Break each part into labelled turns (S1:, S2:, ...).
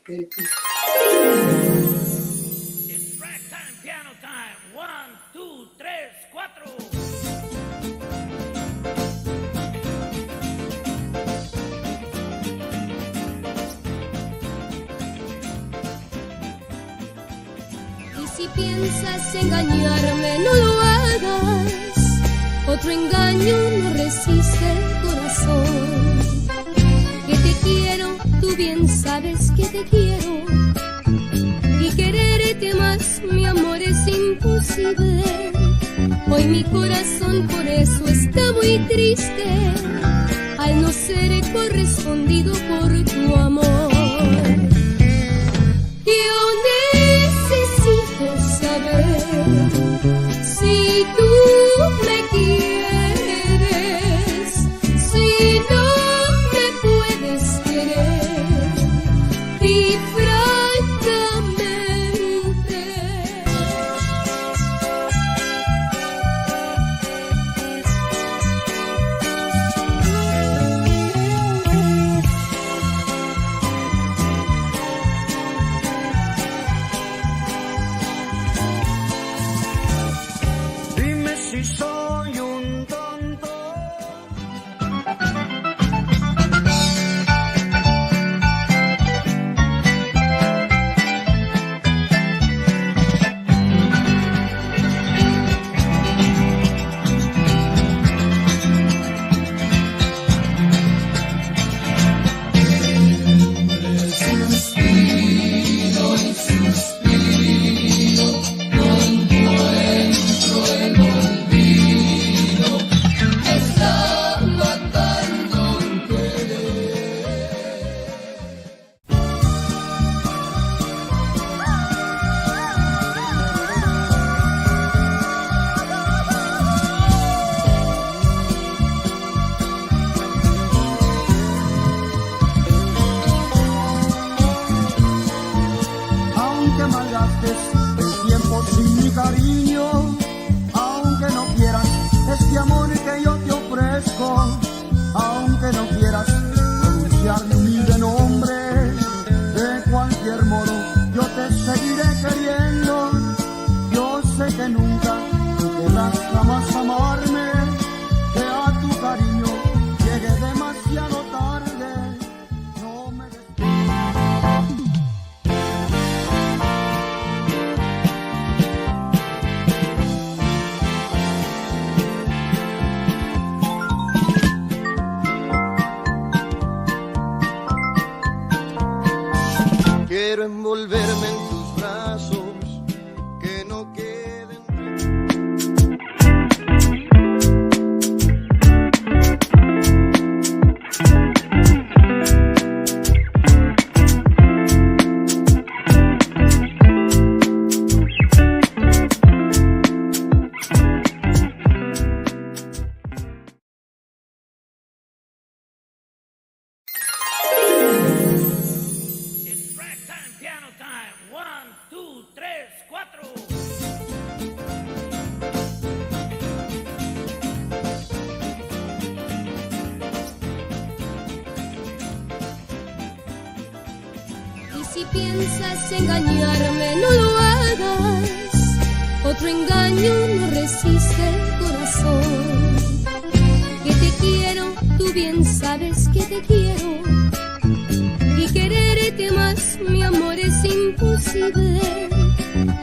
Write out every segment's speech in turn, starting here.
S1: It's ragtime, piano time. 1, 2, 3, 4.
S2: Y si piensas engañarme, no lo hagas. Otro engaño no resiste el corazón. Que te quiero, tú bien sabes que te quiero. Y quererte más, mi amor, es imposible. Hoy mi corazón por eso está muy triste, al no ser correspondido por tu amor. Yo necesito saber si tú me quieres, si no me puedes querer, y francamente
S3: dime si soy un tonto. Aunque malgastes el tiempo sin mi cariño, aunque no quieras este amor que yo te ofrezco, aunque no quieras pronunciar mi humilde nombre, de cualquier modo yo te seguiré queriendo. Yo sé que nunca tú querrás jamás amarme, que a tu cariño llegue demasiado tarde. No me quiero envolverme en tus brazos, que no queden.
S1: It's ragtime, piano time. 1, 2, 3, 4.
S2: Y si piensas engañarme, no lo hagas. Otro engaño no resiste el corazón. Que te quiero, tú bien sabes que te quiero. Y quererte más, mi amor, es imposible.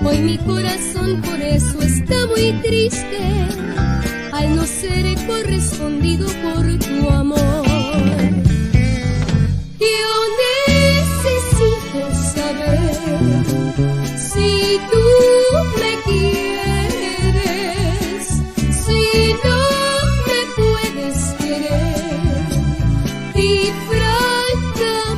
S2: Hoy mi corazón por eso está muy triste, al no ser correspondido por tu amor. Yo necesito saber si tú me quieres, si no me puedes querer, y francamente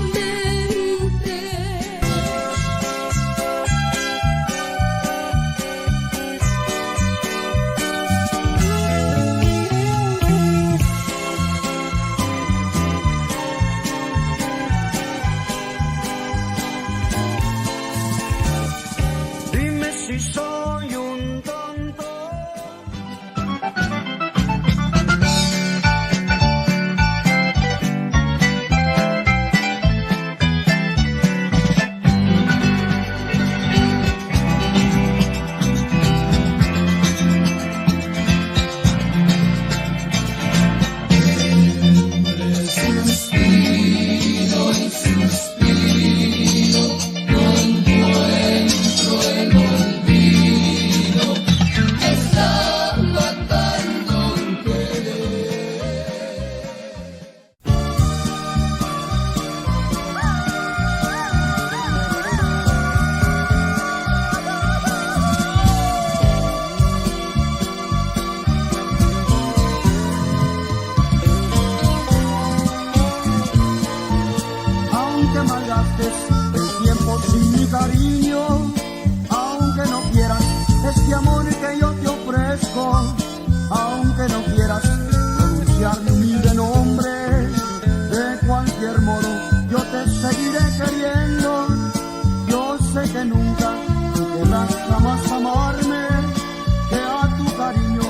S3: aunque malgastes el tiempo sin mi cariño, aunque no quieras este amor que yo te ofrezco, aunque no quieras pronunciar mi humilde nombre, de cualquier modo yo te seguiré queriendo. Yo sé que nunca tú querrás jamás amarme, que a tu cariño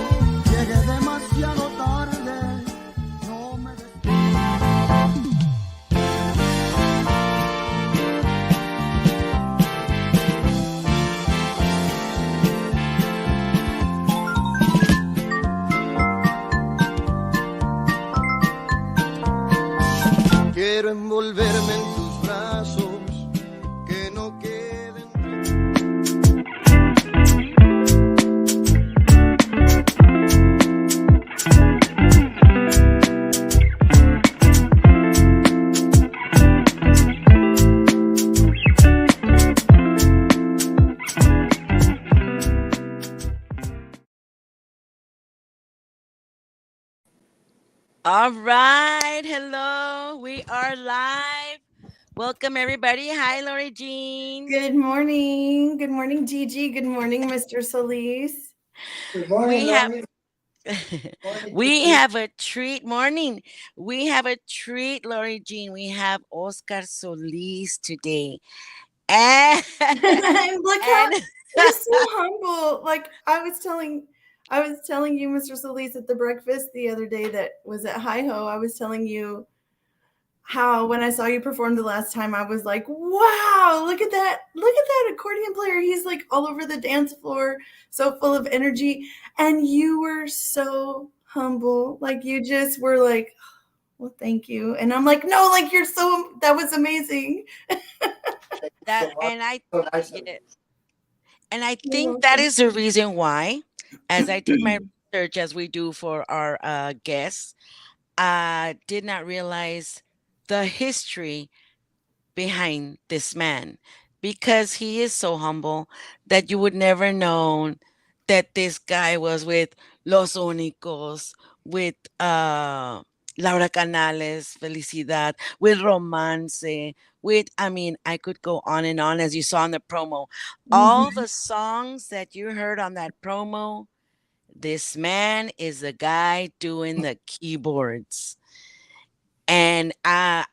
S3: llegue demasiado tarde. No me quiero envolverme en tus brazos, que no queden.
S4: All right. Hello. We are live. Welcome, everybody. Hi, Lori Jean.
S5: Good morning. Good morning, Gigi. Good morning, Mr. Solis.
S3: Good morning, Lori.
S4: We have a treat. Morning. We have a treat, Lori Jean. We have Oscar Soliz today. And,
S5: Look how we're so humble. Like I was telling you, Mr. Solis, at the breakfast the other day that was at Hi Ho. I was telling you how when I saw you perform the last time, I was like, wow, look at that accordion player. He's like all over the dance floor, so full of energy. And you were so humble. Like you just were like, well, thank you. And I'm like, no, like that was amazing.
S4: and I think that is the reason why, as I did my research, as we do for our guests, I did not realize the history behind this man, because he is so humble that you would never know that this guy was with Los Únicos, with Laura Canales, Felicidad, with Romance, with, I mean, I could go on and on, as you saw in the promo. All the songs that you heard on that promo, this man is the guy doing the keyboards. And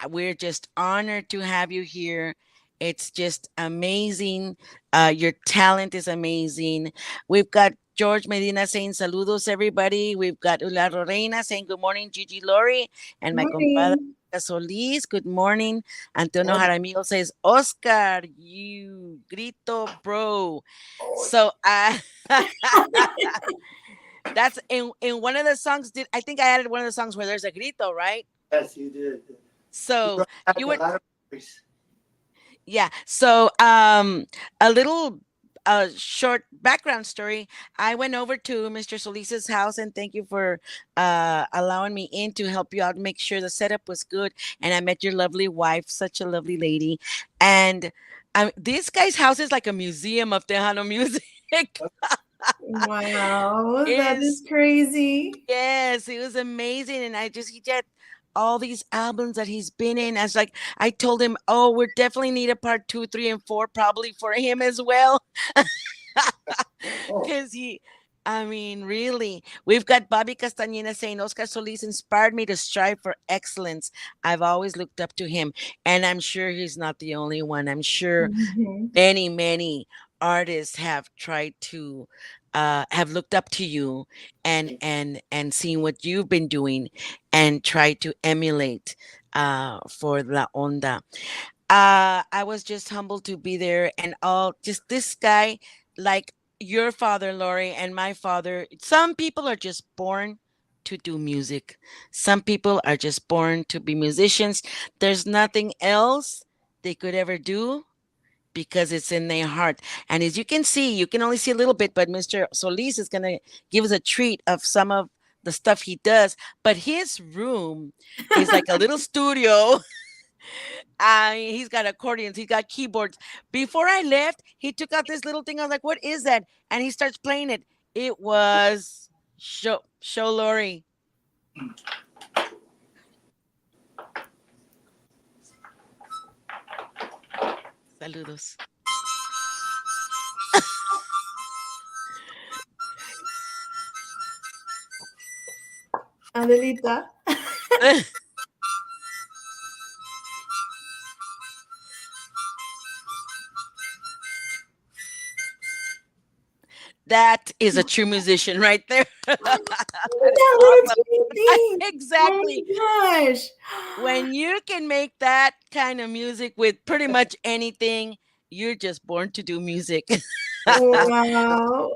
S4: we're just honored to have you here. It's just amazing. Your talent is amazing. We've got George Medina saying saludos, everybody. We've got Ula Reina saying good morning, Gigi Lori, and my compadre Solis. Good morning. Antonio Jaramillo says, Oscar, you grito, bro. So that's in one of the songs. I think I added one of the songs where there's a grito, right?
S3: Yes, you did.
S4: So you would, yeah. So a little short background story. I went over to Mr. Solis's house, and thank you for allowing me in to help you out, make sure the setup was good. And I met your lovely wife, such a lovely lady. And this guy's house is like a museum of Tejano music.
S5: Wow, that is crazy.
S4: Yes, it was amazing. And he had all these albums that he's been in. I told him, oh, we definitely need a part 2, 3, and 4, probably for him as well. Because really, we've got Bobby Castañeda saying, Oscar Solis inspired me to strive for excellence. I've always looked up to him. And I'm sure he's not the only one. I'm sure many, many artists have tried to have looked up to you and seen what you've been doing and try to emulate for La Onda. I was just humbled to be there, and just this guy, like your father, Lori, and my father. Some people are just born to do music. Some people are just born to be musicians. There's nothing else they could ever do, because it's in their heart. And as you can see, you can only see a little bit, but Mr. Solis is going to give us a treat of some of the stuff he does. But his room is like a little studio. He's got accordions, he's got keyboards. Before I left, he took out this little thing. I was like, what is that? And he starts playing it. It was show Lori. Saludos.
S5: Adelita.
S4: That is a true musician right there. That is
S5: That little
S4: awesome.
S5: teeny thing.
S4: Exactly.
S5: Oh my gosh.
S4: When you can make that kind of music with pretty much anything, you're just born to do music.
S5: Wow.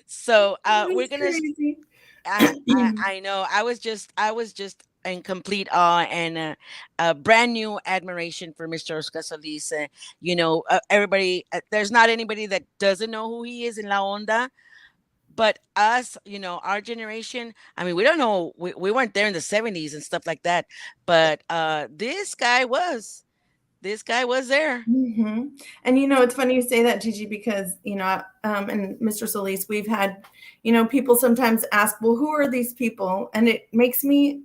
S4: So we're
S5: That's
S4: gonna
S5: crazy.
S4: I know. I was just in complete awe and a brand new admiration for Mr. Oscar Solis. Everybody. There's not anybody that doesn't know who he is in La Onda. But us, our generation. I mean, we don't know. We weren't there in the '70s and stuff like that. But this guy was. This guy was there.
S5: Mm-hmm. And it's funny you say that, Gigi, because and Mr. Solis, we've had, people sometimes ask, well, who are these people? And it makes me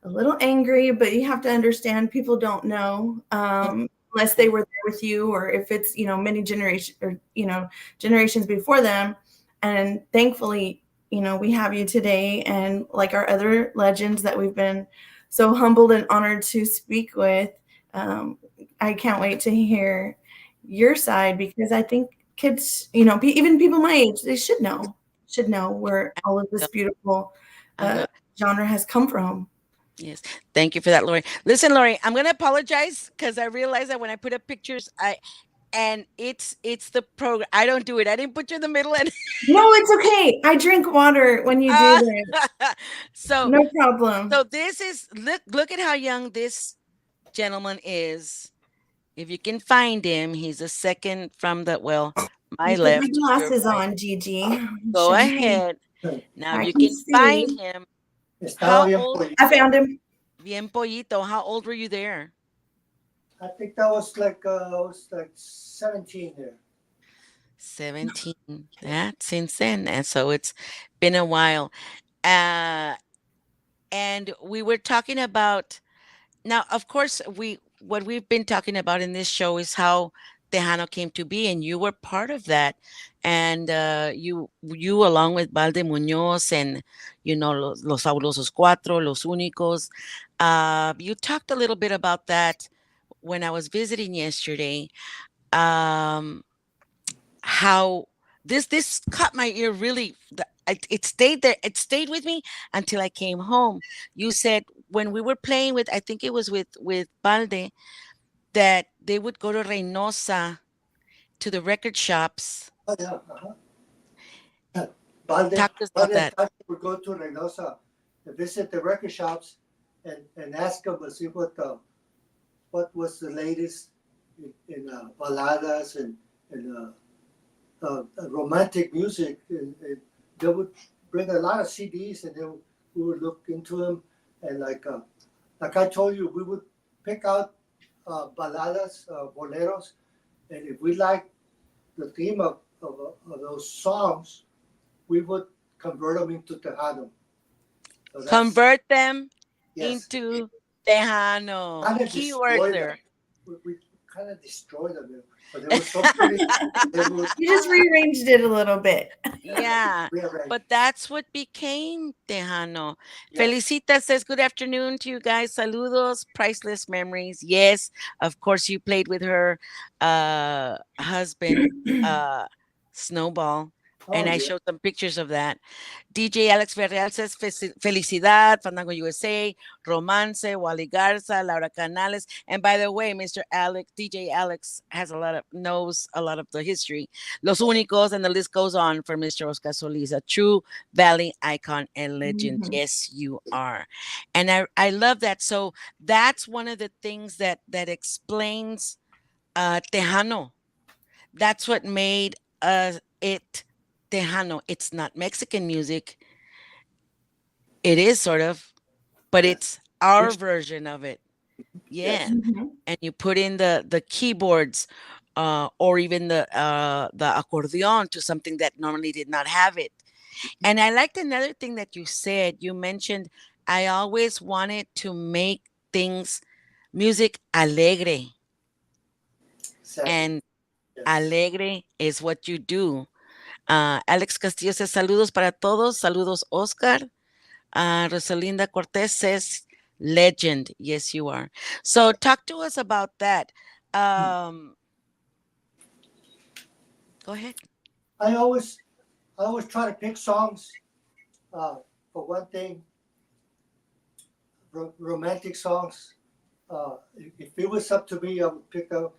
S5: a little angry, but you have to understand people don't know unless they were there with you, or if it's many generations or generations before them. And thankfully, we have you today, and like our other legends that we've been so humbled and honored to speak with. I can't wait to hear your side, because I think kids, even people my age, they should know where all of this beautiful genre has come from.
S4: Yes. Thank you for that, Lori. Listen, Lori, I'm going to apologize because I realized that when I put up pictures, and it's the program. I don't do it. I didn't put you in the middle. And
S5: No, it's okay. I drink water when you do that.
S4: so
S5: No problem.
S4: So this is look at how young this gentleman is. If you can find him, he's a second from my
S5: Put my
S4: left.
S5: glasses on, Gigi.
S4: Go ahead. Now,
S5: I
S4: if you
S5: can
S4: can find
S5: see.
S4: him,
S3: Estaba
S4: how
S3: bien
S4: old?
S3: pollito.
S5: I found him.
S4: Bien pollito. How old were you there?
S3: I think that was like 17 there.
S4: 17. Yeah, since then. And so it's been a while. And we were talking about now, of course, what we've been talking about in this show is how Tejano came to be, and you were part of that. And you along with Balde Muñoz and los Fabulosos Cuatro, Los Únicos. You talked a little bit about that when I was visiting yesterday. How this caught my ear really. It stayed there. It stayed with me until I came home. You said when we were playing with, I think it was with Balde, that they would go to Reynosa to the record shops.
S3: Oh, yeah. Uh-huh. Balde,
S4: Talk to us about that.
S3: would go to Reynosa and visit the record shops and ask them to see what was the latest in baladas and romantic music. And they would bring a lot of CDs, and then we would look into them. And like I told you, we would pick out baladas, boleros, and if we liked the theme of those songs, we would convert them into Tejano. So
S4: Convert them
S3: yes.
S4: into Tejano.
S3: Kind of
S4: Keyword there.
S3: We kind of destroyed them, but they were so pretty.
S5: You just rearranged it a little bit.
S4: Yeah,
S3: rearranged.
S4: but that's what became Tejano.
S3: Yes.
S4: Felicita says, good afternoon to you guys. Saludos, priceless memories. Yes, of course, you played with her husband, Snowball.
S3: Oh,
S4: And I
S3: yeah.
S4: showed some pictures of that. DJ Alex Ferreal says, Felicidad, Fandango USA, Romance, Wally Garza, Laura Canales. And by the way, DJ Alex knows a lot of the history. Los Únicos, and the list goes on for Mr. Oscar Soliz, a true Valley icon and legend.
S5: Mhm.
S4: Yes, you are. And I love that. So that's one of the things that explains Tejano. That's what made it Tejano. It's not Mexican music. It is sort of, but it's our version of it. Yeah.
S5: Mhm.
S4: And you put in the keyboards or even the accordion to something that normally did not have it. And I liked another thing that you said. You mentioned, I always wanted to make music alegre.
S6: Exactly.
S4: and
S6: Yes.
S4: alegre is what you do. Alex Castillo says saludos para todos. Saludos, Oscar. Rosalinda Cortez says legend. Yes, you are. So talk to us about that. Go ahead.
S6: I always try to pick songs. For one thing, romantic songs. If it was up to me, I would pick up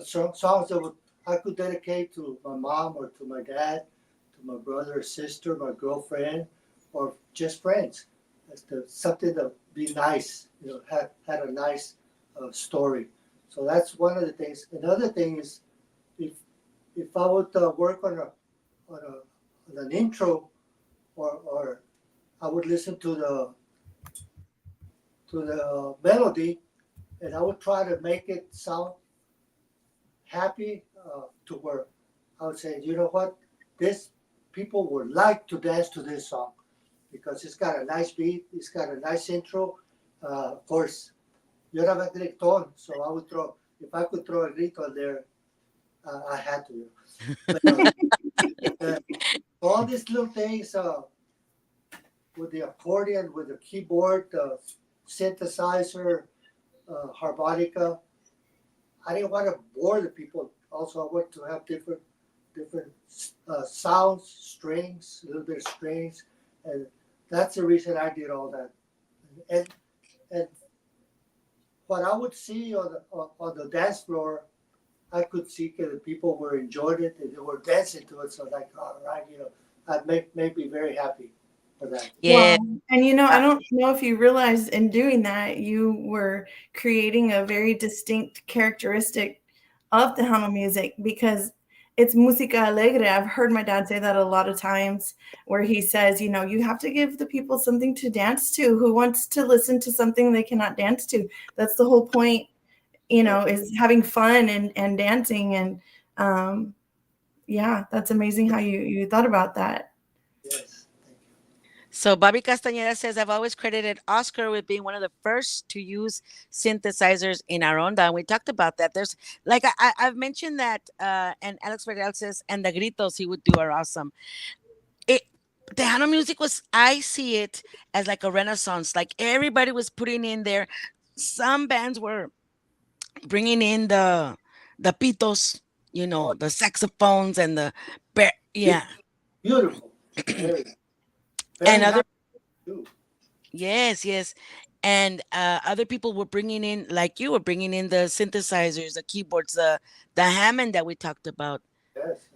S6: songs that I could dedicate to my mom or to my dad, to my brother or sister, my girlfriend, or just friends. Something that be nice, had a nice story. So that's one of the things. Another thing is if I would work on an intro, or I would listen to the melody, and I would try to make it sound happy, to where I would say, you know what, this people would like to dance to this song because it's got a nice beat, it's got a nice intro. Of course, yo era reggaeton, so I would throw, if I could throw a grito in there, I had to. But, all these little things, with the accordion, with the keyboard, synthesizer, harmonica. I didn't want to bore the people. Also, I want to have different sounds, strings, a little bit of strings, and that's the reason I did all that. And what I would see on the dance floor, I could see that the people were enjoying it and they were dancing to it. So like, all right, that made me very happy for that.
S4: Yeah.
S5: Wow. And I don't know if you realized in doing that, you were creating a very distinct characteristic of Tejano music because it's música alegre. I've heard my dad say that a lot of times where he says, you have to give the people something to dance to. Who wants to listen to something they cannot dance to? That's the whole point, is having fun and dancing. And yeah, that's amazing how you thought about that.
S6: Yes, thank you.
S4: So Bobby Castañeda says, I've always credited Oscar with being one of the first to use synthesizers in our onda. And we talked about that. There's like I've mentioned that, and Alex Vergel says, and the gritos he would do are awesome. Tejano music was, I see it as like a renaissance. Like everybody was putting in there. Some bands were bringing in the pitos, the saxophones and yeah.
S6: Beautiful. Very,
S4: And
S6: very
S4: other,
S6: happy too.
S4: yes. And other people were bringing in, like you were bringing in the synthesizers, the keyboards, the Hammond that we talked about.
S6: Yes.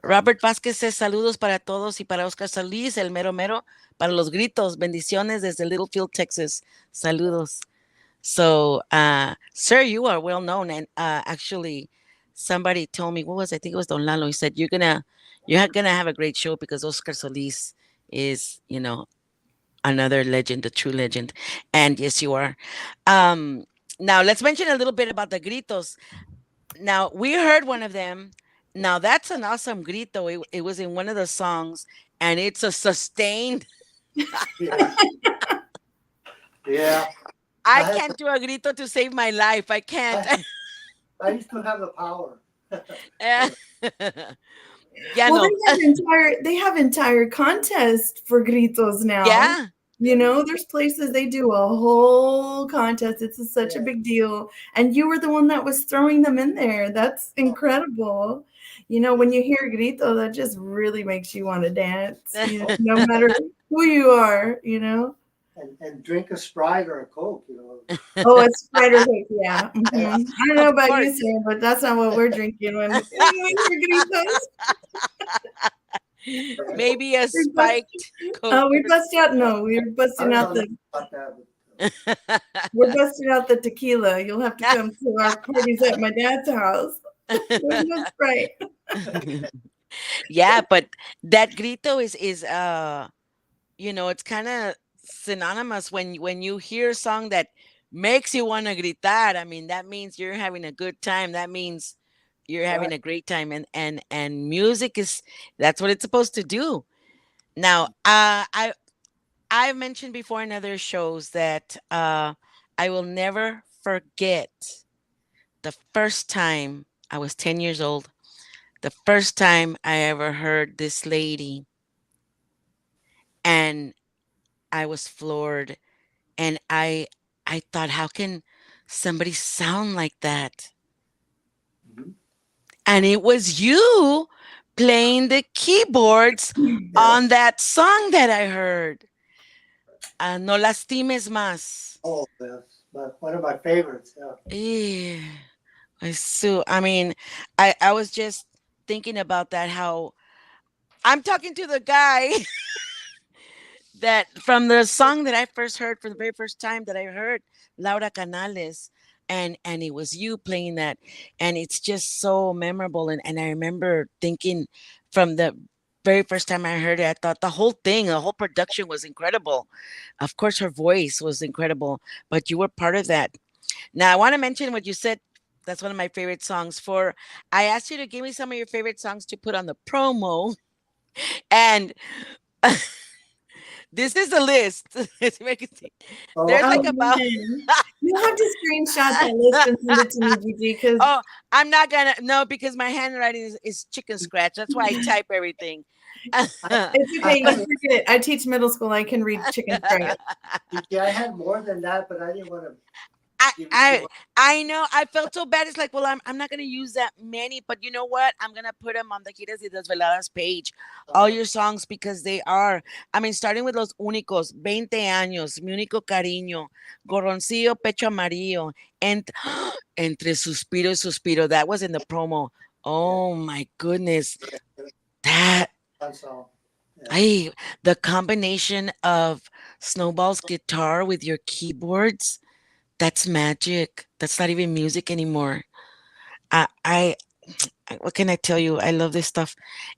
S4: Robert Vázquez says saludos para todos y para Oscar Soliz, el mero mero, para los gritos. Bendiciones desde Littlefield, Texas. Saludos. So, sir, you are well known. And actually, somebody told me, what was I think it was Don Lalo. He said, you're gonna have a great show because Oscar Soliz is, another legend, a true legend. And yes, you are. Now let's mention a little bit about the gritos. Now we heard one of them. Now that's an awesome grito. It was in one of the songs, and it's a sustained.
S6: Yeah. Yeah.
S4: I can't do a grito to save my life. I can't.
S6: I used to have the power.
S4: Yeah,
S5: Well,
S4: no.
S5: they have entire contests for gritos now.
S4: Yeah.
S5: There's places they do a whole contest. It's such a big deal. And you were the one that was throwing them in there. That's incredible. When you hear grito, that just really makes you want to dance, no matter who you are.
S6: And drink a Sprite or a Coke,
S5: Oh, a Sprite or Coke, yeah. Mm-hmm. I don't know about you, Sam, but that's not what we're drinking when we're gritos.
S4: Maybe a spiked Coke.
S5: We busted out. No, we're busting out we're busting out the tequila. You'll have to come to our parties at my dad's house. There's no Sprite.
S4: Yeah, but that grito is it's kind of synonymous when you hear a song that makes you want to gritar. I mean, that means you're having a good time. That means you're having a great time, and music that's what it's supposed to do. Now, I've mentioned before in other shows that I will never forget the first time I was 10 years old, the first time I ever heard this lady, and I was floored. And I thought, how can somebody sound like that?
S6: Mhm.
S4: And it was you playing the keyboards on that song that I heard. No lastimes más.
S6: Oh, that's one of my favorites. Yeah.
S4: Eh, I mean, I was just thinking about that, how I'm talking to the guy that from the song that I first heard, for the very first time that I heard Laura Canales, and it was you playing that, and it's just so memorable. And I remember thinking, from the very first time I heard it, I thought the whole production was incredible. Of course, her voice was incredible, but you were part of that. Now, I want to mention what you said. That's one of my favorite songs. For I asked you to give me some of your favorite songs to put on the promo, and this is the list. As you can see.
S6: Oh,
S4: There's
S5: Oh
S4: like about
S5: man, you have to screenshot that list and send it to me, Gigi, because
S4: oh, I'm not gonna no, because my handwriting is chicken scratch. That's why I type everything.
S5: it's okay. You forget. I teach middle school. I can read chicken scratch.
S6: yeah, I had more than that, but I didn't want to
S4: I,
S6: give it
S4: I
S6: to
S4: I know, I felt so bad. It's like, well, I'm not gonna use that many, but you know what? I'm gonna put them on the Giras y Desveladas page, all your songs, because they are. I mean, starting with Los Únicos, 20 años, Mi único cariño, Gorroncillo, Pecho Amarillo, and Entre Suspiro y Suspiro. That was in the promo. Oh my goodness, that
S6: one song. Yeah.
S4: I the combination of Snowball's guitar with your keyboards. That's magic. That's not even music anymore. I what can I tell you? I love this stuff.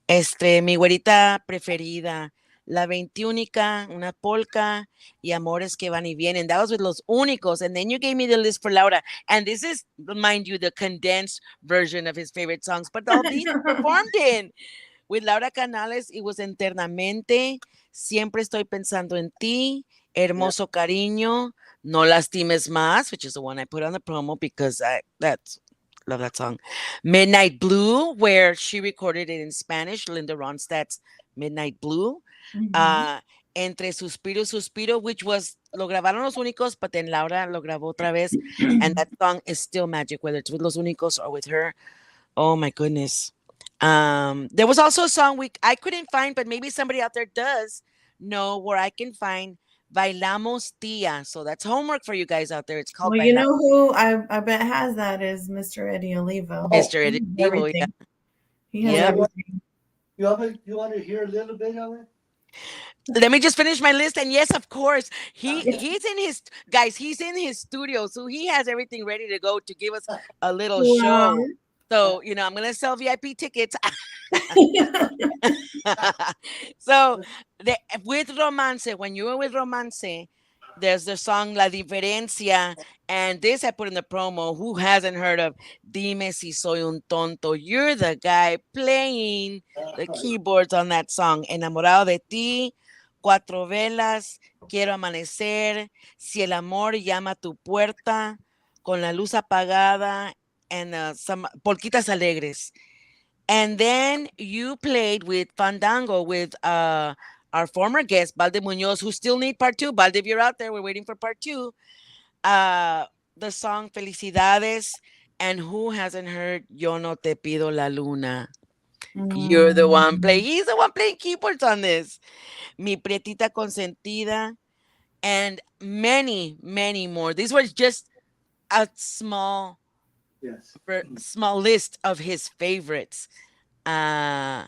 S4: Mi güerita preferida, La Veintiúnica, Una polka, y Amores que van y vienen. That was with Los Únicos. And then you gave me the list for Laura. And this is, mind you, the condensed version of his favorite songs. But all these he performed in. With Laura Canales, it was Eternamente, Siempre estoy pensando en ti, Hermoso cariño, No lastimes más, which is the one I put on the promo because I love that song. Midnight Blue, where she recorded it in Spanish, Linda Ronstadt's Midnight Blue.
S5: Mhm.
S4: Entre Suspiro y Suspiro, which was, lo grabaron Los Únicos, but then Laura lo grabó otra vez. And that song is still magic, whether it's with Los Únicos or with her. Oh my goodness. There was also a song I couldn't find, but maybe somebody out there does know where I can find Bailamos Tia. So that's homework for you guys out there. It's called
S5: Well, you
S4: Bailamos.
S5: know who I bet has that is Mr. Eddie Olivo.
S6: Oh,
S4: Mr.
S5: He
S4: Eddie
S5: has
S4: Olivo, yeah.
S5: everything. He has
S4: Yep.
S5: everything.
S6: you want to hear a little bit of it?
S4: Let me just finish my list. And yes, of course, he's in his guys, he's in his studio. So he has everything ready to go to give us a little
S5: Wow.
S4: show. So, I'm gonna sell VIP tickets. So with Romance, when you were with Romance, there's the song La Diferencia, and this I put in the promo. Who hasn't heard of Dime si soy un tonto? You're the guy playing the keyboards on that song. Enamorado de ti, Cuatro velas, Quiero amanecer, Si el amor llama a tu puerta, Con la luz apagada, and some Polquitas Alegres. And then you played with Fandango with our former guest, Balde Munoz, who still need part two. Balde, if you're out there, we're waiting for part two. The song Felicidades. And who hasn't heard Yo no te pido la luna? You're the one playing. He's the one playing keyboards on this. Mi Prietita Consentida. And many, many more. These were just a small
S6: Yes.
S4: small list of his favorites.
S6: Uh,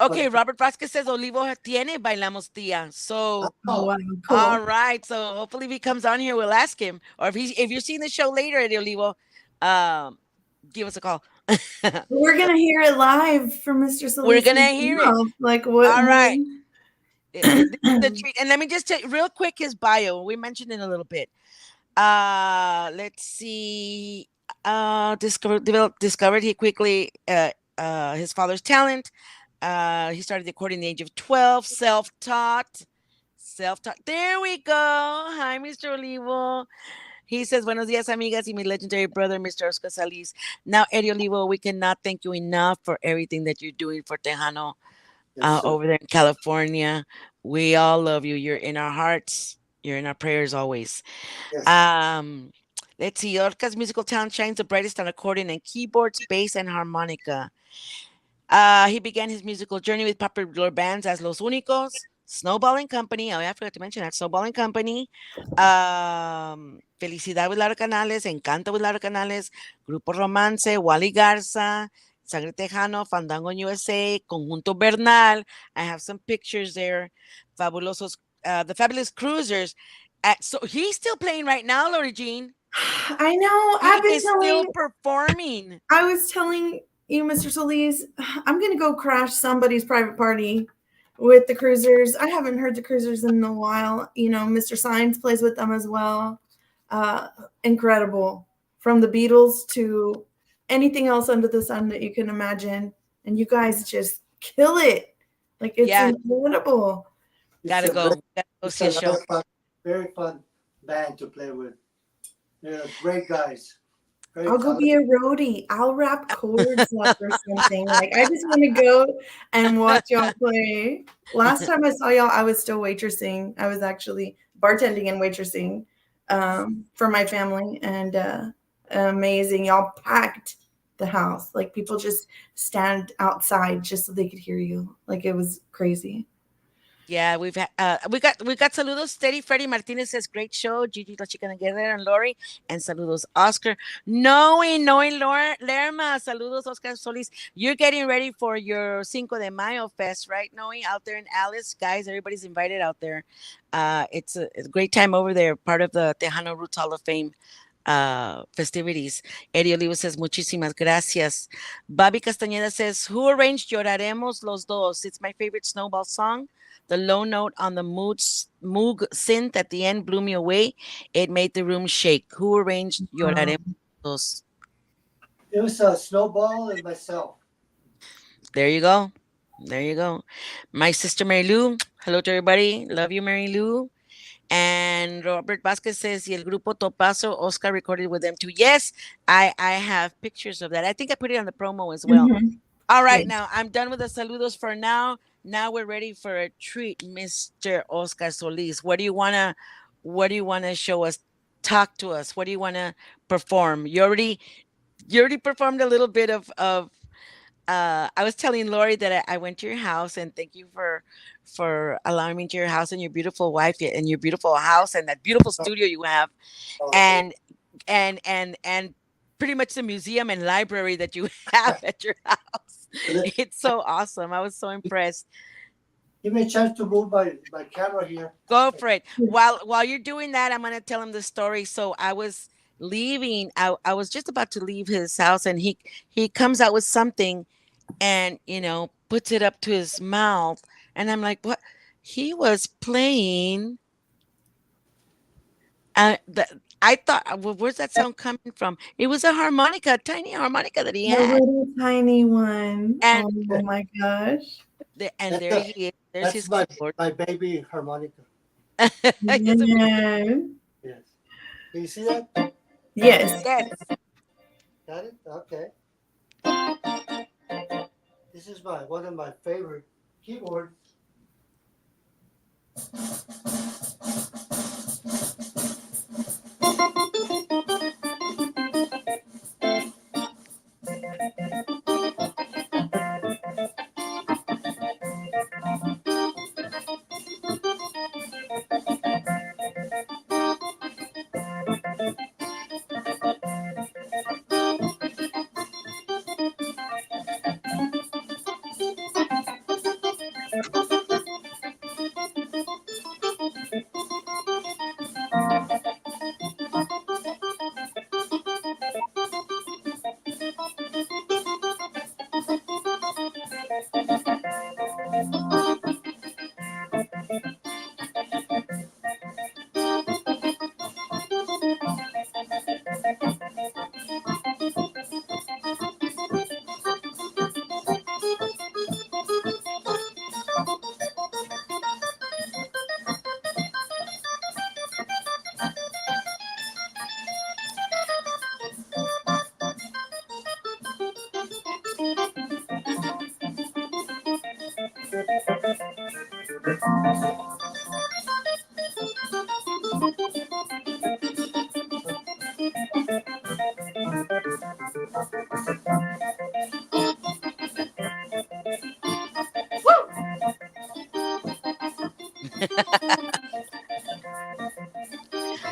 S4: Okay. Robert Vasquez says Olivo tiene Bailamos Tia. So,
S5: Oh, wow, cool.
S4: all right. So hopefully if he comes on here, we'll ask him. Or if you're seeing the show later at Olivo, give us a call.
S5: We're gonna hear it live from Mr. Solis.
S4: We're gonna hear it.
S5: Like what?
S4: All right. This is the treat. And let me just tell you real quick his bio. We mentioned it a little bit. Let's see. Discovered he quickly his father's talent. He started the accordion at the age of 12, self-taught. There we go. Hi, Mr. Olivo. He says, Buenos dias, amigas, y my legendary brother, Mr. Oscar Soliz. Now, Eddie Olivo, we cannot thank you enough for everything that you're doing for Tejano
S6: Yes, sir.
S4: over there in California. We all love you. You're in our hearts. You're in our prayers always.
S6: Yes.
S4: Um, let's see. Orca's musical talent shines the brightest on accordion and keyboards, bass, and harmonica. He began his musical journey with popular bands as Los Únicos, Snowballing Company. Oh, yeah, I forgot to mention that. Snowballing Company. Felicidad with Laura Canales, Encanto with Laura Canales, Grupo Romance, Wally Garza, Sangre Tejano, Fandango en USA, Conjunto Bernal. I have some pictures there. Fabulosos, the Fabulous Cruisers. So he's still playing right now, Lori Jean.
S5: I know.
S4: He is still performing.
S5: I was telling you, Mr. Solis, I'm gonna go crash somebody's private party with the Cruisers. I haven't heard the Cruisers in a while. You know, Mr. Science plays with them as well. Incredible. From the Beatles to anything else under the sun that you can imagine. And you guys just kill it. Like, it's incredible.
S4: Gotta go see a show.
S6: Very fun band to play with. They're great guys.
S5: I'll go be a roadie. I'll rap chords up or something. Like, I just want to go and watch y'all play. Last time I saw y'all, I was still waitressing. I was actually bartending and waitressing for my family, and amazing. Y'all packed the house. Like, people just stand outside just so they could hear you. Like, it was crazy.
S4: Yeah, we got saludos. Steady Freddy Martinez says great show. Gigi La Chica Guerrero and Lori, and saludos Oscar. Knowing Lerma, saludos Oscar Solis. You're getting ready for your Cinco de Mayo fest, right? Knowing out there in Alice, guys, everybody's invited out there. It's a great time over there. Part of the Tejano Roots Hall of Fame festivities. Eddie Olivo says muchísimas gracias. Bobby Castañeda says, who arranged Lloraremos los dos? It's my favorite Snowball song. The low note on the Moog synth at the end blew me away. It made the room shake. Who arranged Lloraremos los dos?
S6: It was Snowball and myself.
S4: There you go. There you go. My sister Mary Lou. Hello to everybody. Love you, Mary Lou. And Robert Vasquez says, y el grupo Topazo, Oscar recorded with them too. Yes, I have pictures of that. I think I put it on the promo as well.
S5: Mm-hmm.
S4: All right, now I'm done with the saludos for now. Now we're ready for a treat, Mr. Oscar Soliz. What do you wanna show us? Talk to us. What do you wanna perform? You already performed a little bit of I was telling Lori that I went to your house, and thank you for allowing me to your house and your beautiful wife and your beautiful house and that beautiful studio you have, and pretty much the museum and library that you have at your house. It's so awesome. I was so impressed.
S6: Give me a chance to move my camera here.
S4: Go for it. While you're doing that, I'm gonna tell him the story. So I was leaving. I was just about to leave his house, and he comes out with something, and puts it up to his mouth, and I'm like, what? He was playing. I thought, well, where's that sound coming from? It was a harmonica, a tiny harmonica that he
S5: A
S4: had.
S5: little tiny one.
S4: And
S5: oh my gosh.
S4: And there he is. There's his keyboard.
S6: My baby harmonica.
S5: Yeah.
S6: Yes. Do you see that?
S5: Yes.
S4: Yes.
S6: Got it? Okay. This is one of my favorite keyboards.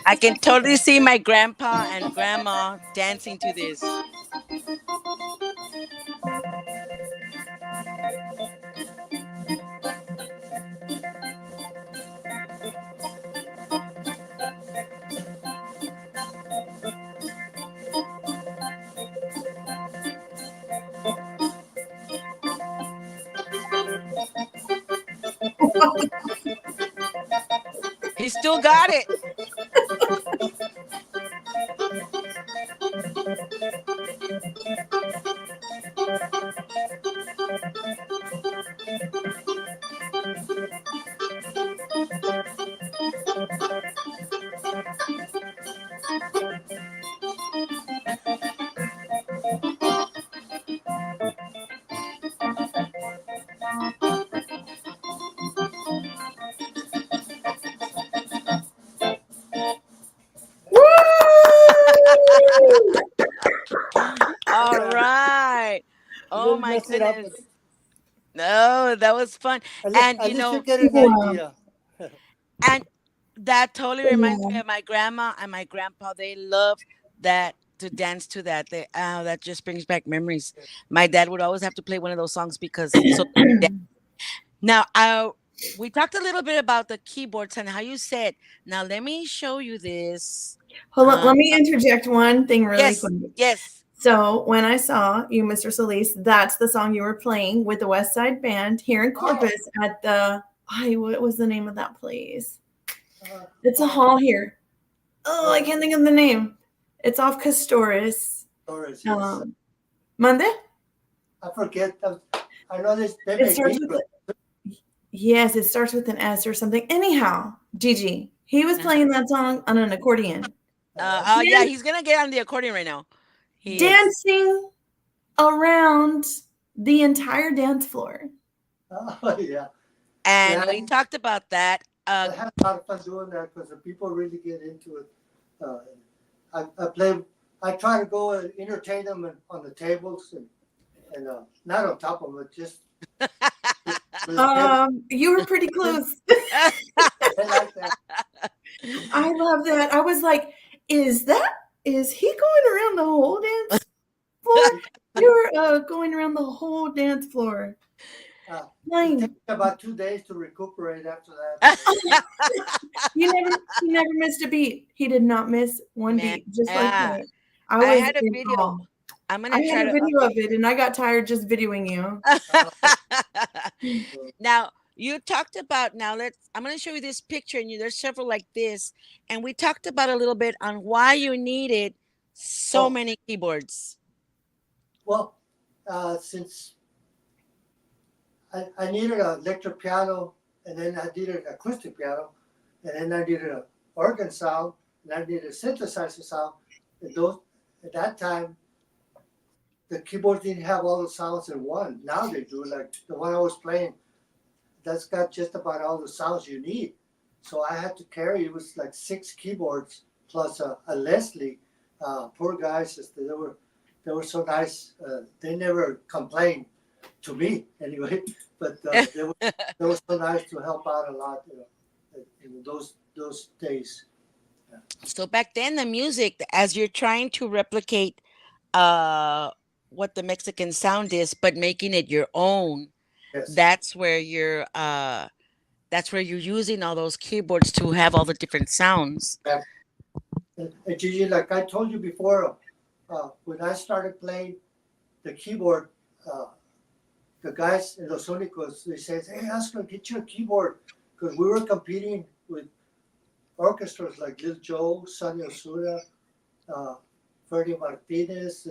S4: I can totally see my grandpa and grandma dancing to this. He still got it.
S5: Woo!
S4: All right.
S6: You
S4: Oh
S6: didn't
S4: my
S6: mess it up,
S4: goodness. No, that was fun. And
S6: at
S4: you
S6: least you
S4: know,
S6: get an
S5: Yeah.
S6: idea.
S4: and that totally reminds
S5: Yeah.
S4: me of my grandma and my grandpa. They love that to dance to that. They that just brings back memories. My dad would always have to play one of those songs because so now I we talked a little bit about the keyboards and how you said. Now let me show you this.
S5: Hold on,
S4: Uh,
S5: let me interject one thing really
S4: yes,
S5: quick.
S4: yes.
S5: So when I saw you, Mr. Solis, that's the song you were playing with the West Side Band here in Corpus at the what was the name of that place? It's a hall here. Oh, I can't think of the name. It's off Castores.
S6: Doris, yes.
S5: Mande?
S6: I forget. I know this. They
S5: It
S6: make
S5: starts
S6: beat,
S5: with yes, it starts with an S or something. Anyhow, Gigi, he was playing that song on an accordion.
S4: Yeah, he's gonna get on the accordion right now. He is.
S5: Dancing around the entire dance floor.
S6: Oh, yeah.
S4: And
S6: Yeah.
S4: we talked about that.
S6: I had a lot of fun doing that because the people really get into it. I play. I try to go and entertain them on the tables and not on top of it, just.
S5: You were pretty close.
S6: I like that.
S5: I love that. I was like, is he going around the whole dance floor? You're going around the whole dance floor.
S6: It
S5: Nine.
S6: takes about 2 days to recuperate after that.
S5: He never missed a beat. He did not miss one
S4: Man,
S5: beat. Just like
S4: yeah.
S5: that.
S4: I
S5: was
S4: had a
S5: in
S4: video.
S5: awe.
S4: I'm
S5: I
S4: gonna try
S5: had a
S4: to.
S5: video of it, and I got tired just videoing you.
S4: Now you talked about I'm going to show you this picture and there's several like this and we talked about a little bit on why you needed so many keyboards.
S6: Well, since I needed an electric piano, and then I needed an acoustic piano, and then I needed an organ sound, and I needed a synthesizer sound. And those at that time, the keyboard didn't have all the sounds in one. Now they do. Like the one I was playing, that's got just about all the sounds you need. So I had to carry. It was like 6 keyboards plus a Leslie. Poor guys, they were so nice. They never complained to me anyway, but they were so nice to help out a lot, in those days. Yeah.
S4: So back then the music, as you're trying to replicate what the Mexican sound is but making it your own,
S6: Yes.
S4: that's where you're using all those keyboards to have all the different sounds.
S6: And Gigi, like I told you before, when I started playing the keyboard, the guys in Los Únicos, they said, "Hey, Oscar, get your keyboard," because we were competing with orchestras like Lil Joe, Sonny Osuna, Ferdy Martinez,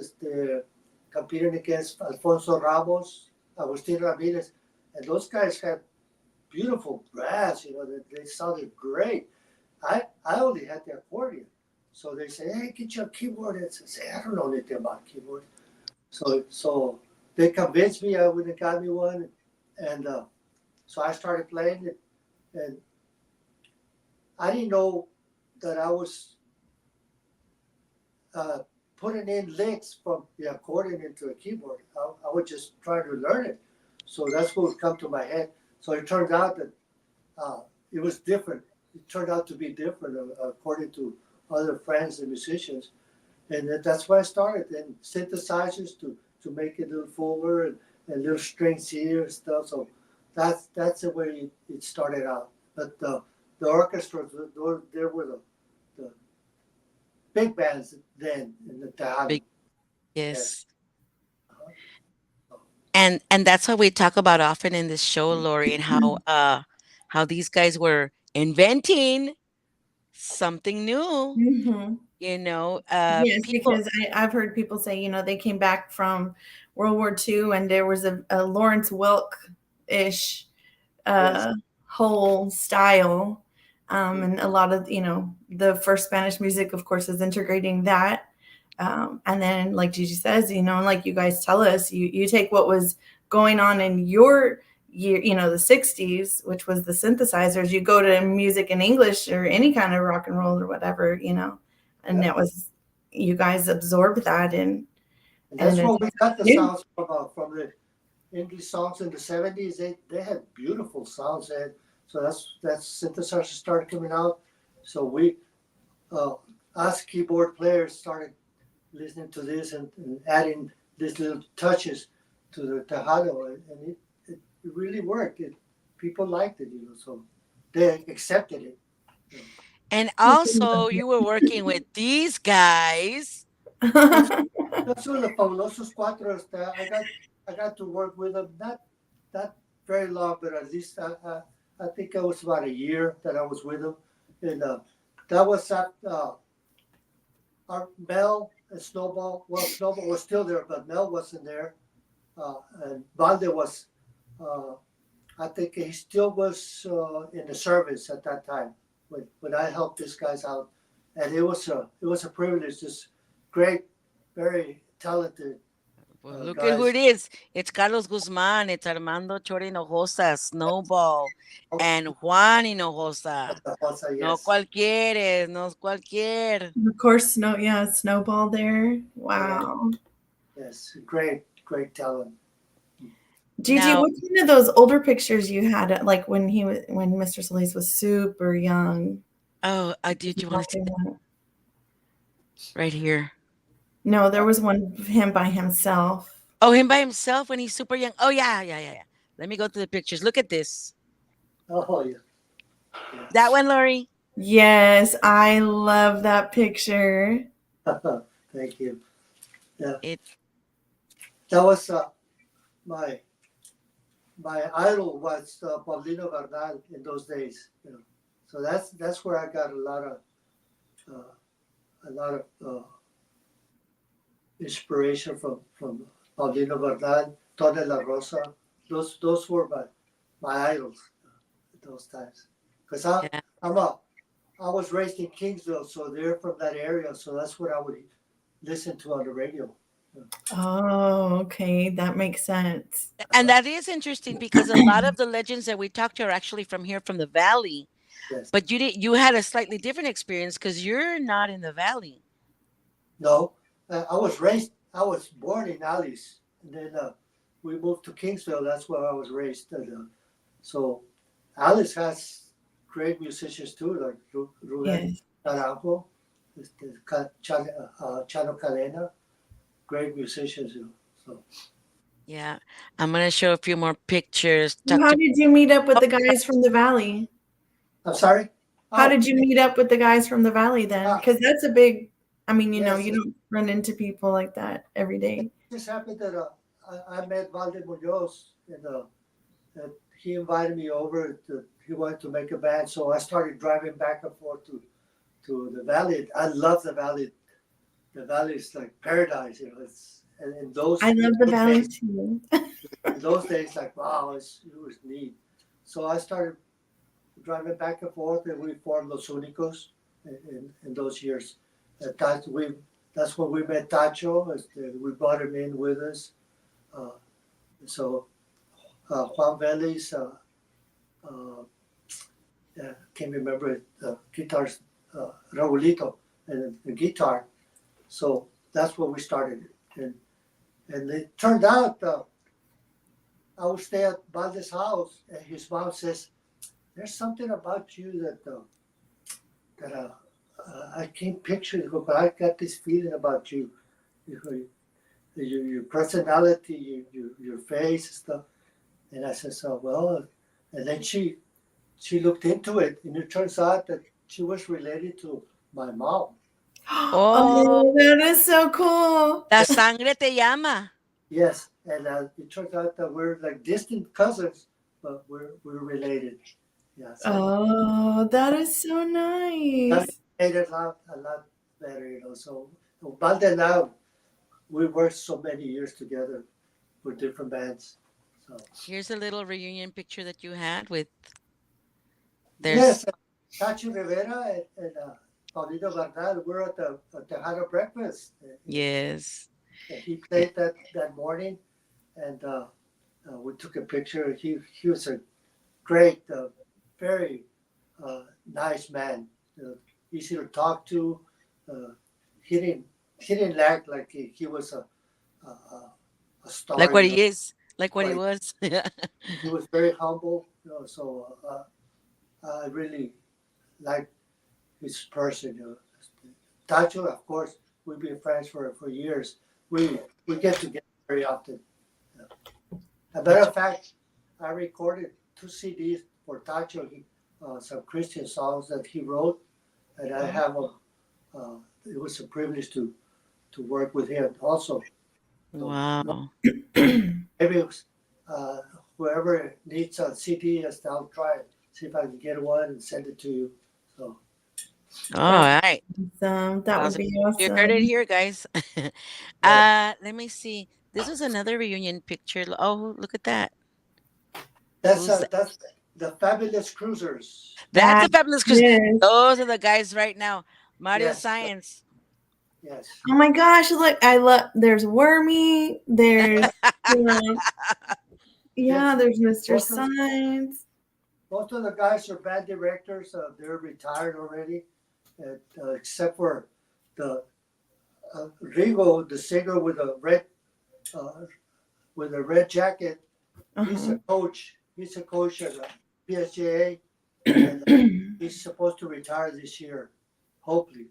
S6: competing against Alfonso Ramos, Agustin Ramirez, and those guys had beautiful brass. They sounded great. I only had the accordion, so they say, "Hey, get your keyboard." And I say, "I don't know anything about keyboard." So they convinced me. I went and got me one, and so I started playing it. and I didn't know that I was putting in licks from the accordion into a keyboard. I was just trying to learn it. So that's what would come to my head. So it turned out that it was different. It turned out to be different according to other friends and musicians. And that's why I started. And synthesizers to make it a little fuller and little strings here and stuff. So that's the way it started out. But the orchestras, there were the big bands then in the Tejano.
S4: Big, yes.
S6: Uh-huh.
S4: And that's what we talk about often in this show, Lori, and how these guys were inventing something new.
S5: Mhm.
S4: You know,
S5: Yes,
S4: people.
S5: because I've heard people say, they came back from World War II and there was a Lawrence Welk-ish
S6: Yes.
S5: whole style. And a lot of, the first Spanish music, of course, is integrating that. And then, like Gigi says, and like you guys tell us, you take what was going on in your year, the 60s, which was the synthesizers, you go to music in English or any kind of rock and roll or whatever, and
S6: Yeah.
S5: that was, you guys absorbed that. And
S6: that's
S5: then
S6: where we got the
S5: yeah.
S6: sounds from the English songs in the 70s. They had beautiful sounds. And so that's synthesizers started coming out. So we, us keyboard players, started listening to this and adding these little touches to the Tejano, and it really worked. People liked it, so they accepted it.
S4: And also, you were working with these guys.
S6: Those were the Fabulosos Cuatros. I got to work with them not very long, but at least I think it was about a year that I was with them, and that was at our Mel and Snowball. Well, Snowball was still there, but Mel wasn't there, and Valde was. I think he still was in the service at that time when I helped these guys out, and it was a privilege. Just great, very talented.
S4: Well, look at who it is. It's Carlos Guzman, it's Armando Chori Hinojosa, Snowball, and Juan Hinojosa.
S6: Also,
S4: No
S6: yes.
S4: cualquiera, no cualquier.
S5: Of course, Snowball there. Wow.
S6: Yes, great talent.
S5: Gigi,
S4: Now-
S5: what's one of those older pictures you had, like when Mr. Solis was super young?
S4: Oh, did you want to see that? Right here?
S5: No, there was one of him by himself.
S4: Oh, him by himself when he's super young. Oh, yeah. Let me go to the pictures. Look at this.
S6: Oh yeah.
S4: That one, Lori?
S5: Yes, I love that picture.
S6: Thank you. Yeah.
S4: It.
S6: That was my idol was Paulino Bernal in those days. So that's where I got a lot of inspiration from Paulino Bernal, Tony La Rosa. Those were my idols at those times. Because I was raised in Kingsville, so they're from that area. So that's what I would listen to on the radio.
S5: Oh, okay, that makes sense.
S4: And that is interesting because a lot of the legends that we talked to are actually from here, from the valley.
S6: Yes.
S4: But you had a slightly different experience because you're not in the valley.
S6: No, I was born in Alice, and then we moved to Kingsville. That's where I was raised. So Alice has great musicians too, like Ruben Naranjo, Chano Cadena, great musicians. So.
S4: Yeah, I'm gonna show a few more pictures.
S5: How did you meet up with the guys from the valley?
S6: I'm sorry?
S5: How did you meet up with the guys from the valley then? Because that's a big, you don't run into people like that every day.
S6: It just happened that I met Valde Munoz, and he invited me over. He wanted to make a band, so I started driving back and forth to the valley. I love the valley. The valley is like paradise, and in those
S5: I love the valley
S6: days,
S5: too.
S6: in those days, like wow, it was neat. So I started driving back and forth, and we formed Los Únicos in those years. That's when we met Tacho. We brought him in with us. So Juan Vélez, can't remember the guitar's Raulito and the guitar. So that's where we started. And it turned out I would stay at Balde's house, and his mom says, "There's something about you that I can't picture it, but I got this feeling about you, your personality, your face and stuff." And I said, "So well," and then she looked into it, and it turns out that she was related to my mom.
S4: Oh,
S5: that is so cool.
S4: la sangre te llama.
S6: Yes, and it turns out that we're like distant cousins, but we're related. Yeah. So
S5: Oh, that is so nice.
S6: that made it a lot better, you know. So Balde and I, we worked so many years together with different bands. So
S4: Here's a little reunion picture that you had with.
S6: yes,
S4: There's
S6: Tacho Rivera and Paulino Bernal were at the Tejano breakfast.
S4: yes.
S6: And he played that morning, and we took a picture. He was a great, very nice man. Easy to talk to. He didn't act like he was a star.
S4: Like what
S6: you
S4: he
S6: know.
S4: is, like what he
S6: Right.
S4: was.
S6: He was very humble. You know, so I really like his person. You know. Tacho, of course, we've been friends for years. We get together very often. As a matter of fact, I recorded 2 CDs for Tacho, some Christian songs that he wrote, and I have them. It was a privilege to work with him also.
S4: Wow.
S6: Maybe whoever needs a CD, I'll try it. See if I can get one and send it to you. So
S4: All right.
S5: That would be
S4: You heard it
S5: awesome.
S4: here, guys. Let me see. This was another reunion picture. Oh, look at that.
S6: that's
S4: Who's that?
S6: that's the Fabulous Cruisers.
S4: That's the
S5: That
S4: fabulous Chris.
S5: is.
S4: Those are the guys right now. Mario
S6: Yes.
S4: Science.
S6: Yes.
S5: Oh my gosh! Look, I love. There's Wormy. There's yeah.
S6: Yes.
S5: There's Mr.
S6: Most of-
S5: Science.
S6: Most of the guys are band directors. They're retired already, except for the Rigo, the singer with a red jacket. He's
S5: Uh-huh.
S6: a coach. He's a coach at PSJA, and he's supposed to retire this year, hopefully.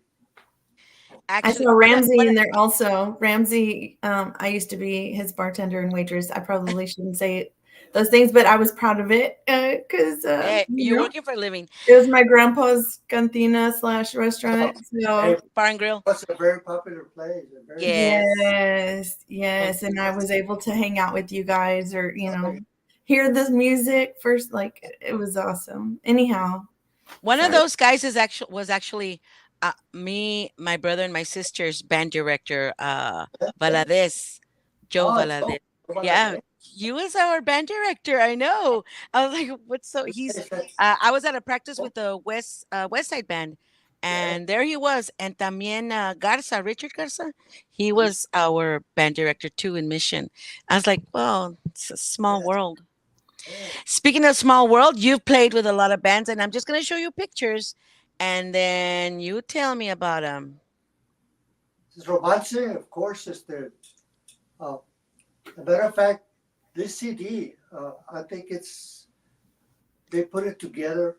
S5: I
S4: Actually,
S5: saw Ramsey in there also. Ramsey, I used to be his bartender and waitress. I probably shouldn't say those things, but I was proud of it because
S4: you're working for a living.
S5: it was my grandpa's cantina / restaurant. So
S6: Hey,
S4: Bar and grill.
S6: that's a very popular place.
S4: Yes.
S5: yes, and I was able to hang out with you guys, or hear this music first. Like it was awesome. Anyhow,
S4: One of
S5: sorry.
S4: those guys was actually me, my brother, and my sister's band director, Valadez, Joe Valadez. Yeah, he was our band director. I know. I was like, "What's so?" He's. I was at a practice with the West Side Band, and there he was. And también Garza, Richard Garza, he was our band director too in Mission. I was like, "Well, it's a small world." Speaking of small world, you've played with a lot of bands, and I'm just going to show you pictures, and then you tell me about them.
S6: Romance, of course, is the. As a matter of fact, this CD, I think they put it together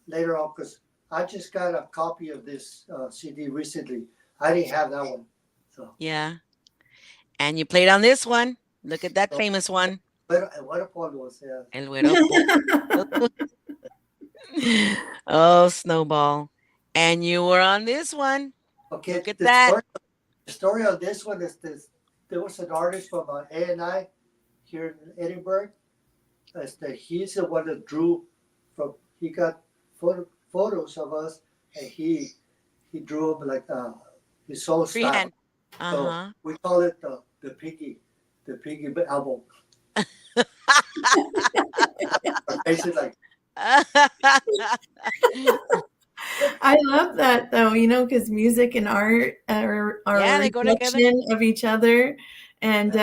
S6: later on because I just got a copy of this CD recently. I didn't have that one. So
S4: Yeah. And you played on this one. Look at that famous one.
S6: what a Paul was, yeah.
S4: El Güero Polo. Oh, Snowball. And you were on this one.
S6: Okay,
S4: Look at that.
S6: The story on this one is this: there was an artist from A&I here in Edinburgh. He's the one that drew from. He got photos of us, and he drew them like his own style.
S4: Freehand. Uh-huh.
S6: So we call it the piggy album. Basically, like
S5: I love that though, because music and art are
S4: Yeah,
S5: a
S4: they go together.
S5: reflection of each other. And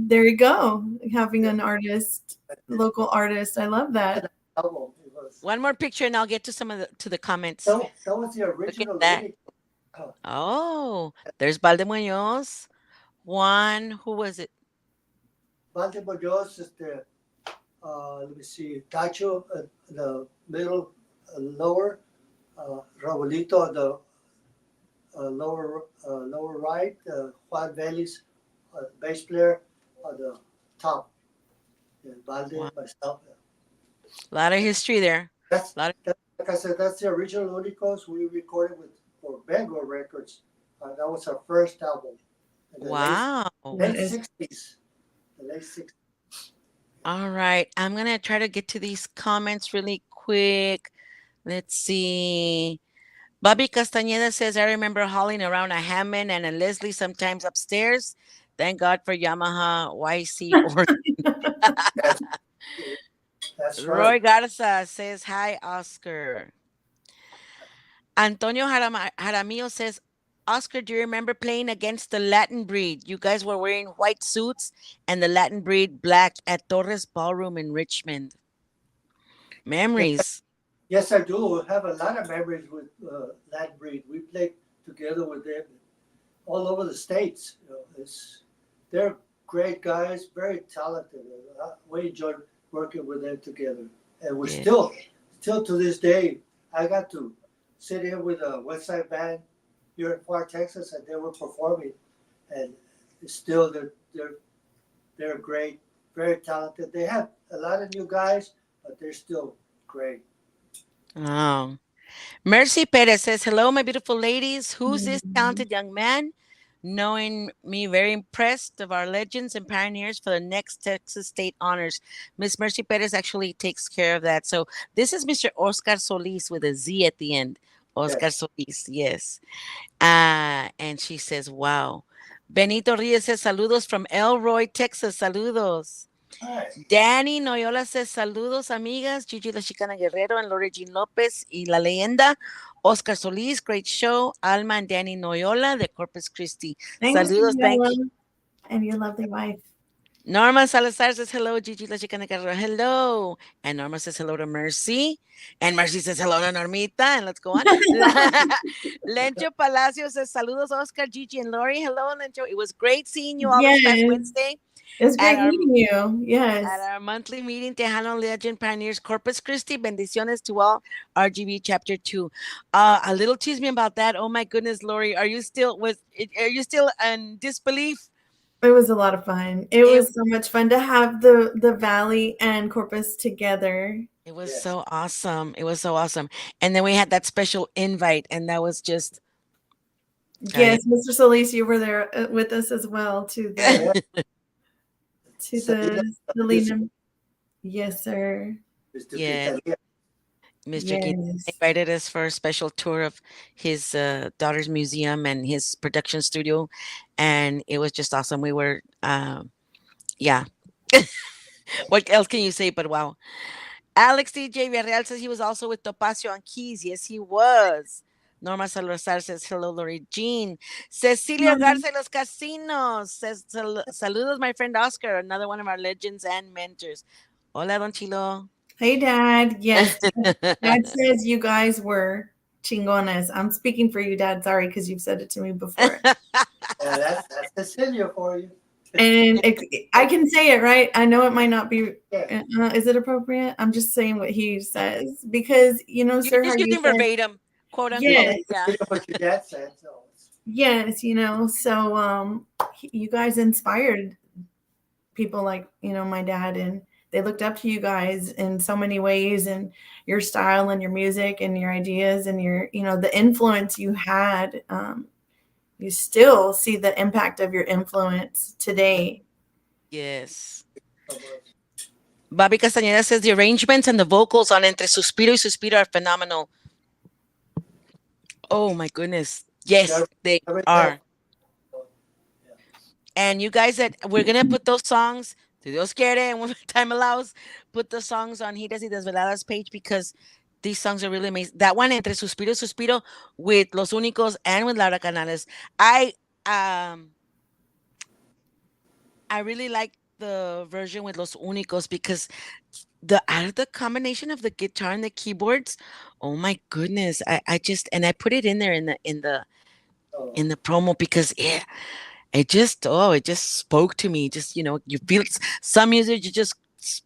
S5: there you go, having an artist, local artist. I love that.
S6: album. It was
S4: One more picture, and I'll get to some of the comments.
S6: That was the
S4: Look at
S6: original.
S4: that.
S6: Really, oh,
S4: Oh, there's Balde Muñoz. Juan, who was it?
S6: Baltimore Joe's is the, let me see, Tacho, the middle, lower, Raulito, the lower right, Juan Vélez, bass player, on the top. And Balde,
S4: Wow.
S6: myself.
S4: A lot of history there.
S6: That's,
S4: Lot of-
S6: that, like I said, that's the original Unicos we recorded with for Bengal Records. That was our first album. In the
S4: Wow.
S6: late 60s. The late 60s.
S4: All right. I'm going to try to get to these comments really quick. Let's see. Bobby Castañeda says, I remember hauling around a Hammond and a Leslie sometimes upstairs. Thank God for Yamaha YC organ.
S6: That's
S4: Roy
S6: right.
S4: Garza says, hi, Oscar. Antonio Jaramillo says, Oscar, do you remember playing against the Latin breed? You guys were wearing white suits and the Latin breed black at Torres Ballroom in Richmond. Memories.
S6: Yes, I do have a lot of memories with Latin Breed. We played together with them all over the states. You know, they're great guys, very talented. We enjoyed working with them together, and we're
S4: Yeah.
S6: still to this day. I got to sit in with a West Side band here in Far Texas, and they were performing, and still they're great, very talented. They have a lot of new guys, but they're still great.
S4: Oh. Mercy Perez says, hello, my beautiful ladies. Who's this talented young man? Knowing me, very impressed of our legends and pioneers for the next Texas State honors. Miss Mercy Perez actually takes care of that. So this is Mr. Oscar Solis with a Z at the end. Oscar Solis, yes. And she says, wow. Benito Reyes says, saludos from Elroy, Texas. Saludos.
S6: Hi.
S4: Danny Noyola says, saludos, amigas. Gigi La Chicana Guerrero and Lori Jean Lopez y La Leyenda. Oscar Solis, great show. Alma and Danny Noyola de Corpus Christi.
S5: Thanks,
S4: Saludos, thank you.
S5: Noyola, and your lovely wife.
S4: Norma Salazar says hello. Gigi La Chicana Guerrero, hello. And Norma says hello to Mercy. And Mercy says hello to Normita. And let's go on. Lencho Palacio says saludos, Oscar, Gigi, and Lori. Hello, Lencho. It was great seeing you all this past
S5: Yes.
S4: Wednesday.
S5: It's great
S4: At our-
S5: meeting you. Yes.
S4: At our monthly meeting, Tejano Legend Pioneers Corpus Christi. Bendiciones to all. RGB Chapter 2. A little tease me about that. Oh my goodness, Lori, are you still in disbelief?
S5: It was a lot of fun. It was so much fun to have the Valley and Corpus together.
S4: It was
S6: Yes.
S4: so awesome. It was so awesome. And then we had that special invite, and that was just
S5: Yes, Mr. Solis, you were there with us as well to the Selena. Yes, sir.
S6: Mr.
S4: Yeah.
S6: Quintanilla.
S4: Mr. Guillen invited us for a special tour of his daughter's museum and his production studio, and it was just awesome. We were, yeah. What else can you say? But wow. Alex DJ Villarreal says he was also with Topacio on keys. Yes, he was. Norma Salazar says hello, Lori Jean. Cecilia Garza Los Casinos says saludos, my friend Oscar, another one of our legends and mentors. Hola, Don Chilo.
S5: Hey, Dad. Yes. Dad says you guys were chingones. I'm speaking for you, Dad. Sorry, because you've said it to me before.
S6: That's Cecilia for you.
S5: And I can say it, right? I know it might not be.
S6: Yeah.
S5: Is it appropriate? I'm just saying what he says because, sir,
S4: You're just using verbatim, quote unquote.
S5: Yes.
S4: Yeah.
S6: What your dad said. So.
S5: Yes, so you guys inspired people like, my dad, and they looked up to you guys in so many ways, and your style and your music and your ideas and your, the influence you had. You still see the impact of your influence today.
S4: Yes. Bobby Castañeda says the arrangements and the vocals on Entre Suspiro y Suspiro are phenomenal. Oh my goodness. Yes, they are. And you guys, that we're gonna put those songs, si Dios quiere, and when time allows, put the songs on Giras y Desveladas page because these songs are really amazing. That one, Entre Suspiro y Suspiro, with Los Únicos and with Laura Canales. I really like the version with Los Únicos because the out of the combination of the guitar and the keyboards, oh my goodness. I just and I put it in there
S6: Oh,
S4: in the promo because it just spoke to me. Just, you feel some music, you just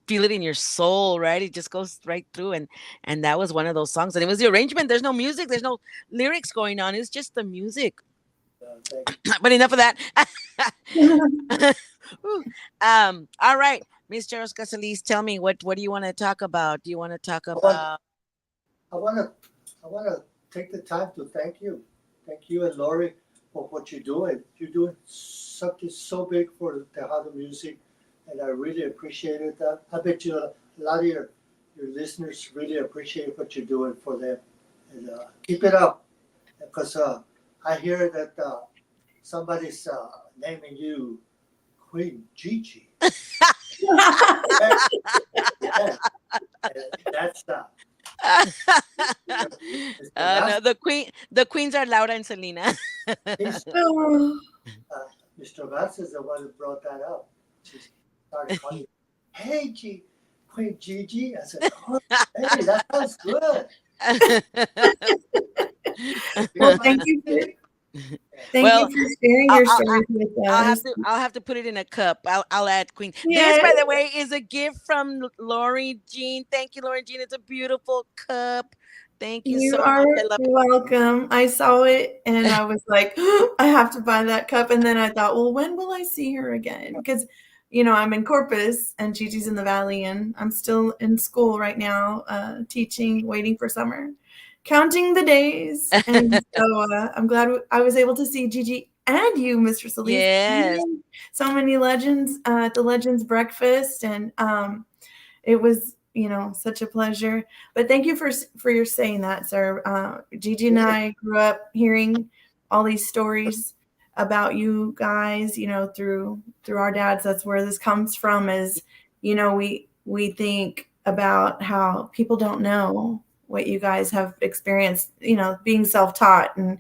S4: feel it in your soul, right? It just goes right through. And that was one of those songs. And it was the arrangement. There's no music, there's no lyrics going on. It's just the music.
S6: thank
S4: But enough of that. All right. Mr. Oscar Solis, tell me what do you want to talk about? Do you want to talk
S6: you.
S4: about
S6: I wanna I wanna take the time to thank you and Lori for what you're doing. You're doing something so big for Tejano music, and I really appreciate it. I bet you a lot of your listeners really appreciate what you're doing for them, and keep it up, because I hear that somebody's naming you Queen Gigi. Yeah, yeah. That's
S4: no, the queens are Laura and Selena.
S6: he's,
S5: Oh,
S6: Mr. Vance is the one who brought that up. She started calling, "Hey, Queen Gigi." I said, "Oh, hey, that sounds good."
S5: well, thank you
S4: Well,
S5: for sharing
S4: I'll,
S5: your
S4: I'll,
S5: stories with us.
S4: I'll have to put it in a cup. I'll add Queen. This,
S5: Yes,
S4: by the way, is a gift from Lori Jean. Thank you, Lori Jean. It's a beautiful cup. Thank you
S5: you
S4: so
S5: are
S4: much. I love it.
S5: welcome. I saw it and I was like, I have to buy that cup. And then I thought, well, when will I see her again? Because, I'm in Corpus and Gigi's in the Valley, and I'm still in school right now, teaching, waiting for summer, counting the days. And so I'm glad I was able to see Gigi and you, Mr. Solis,
S4: Yes.
S5: and so many legends at the Legends Breakfast. And it was, such a pleasure. But thank you for your saying that, sir. Gigi and I grew up hearing all these stories about you guys, through our dads. That's where this comes from. Is we think about how people don't know what you guys have experienced, being self-taught, and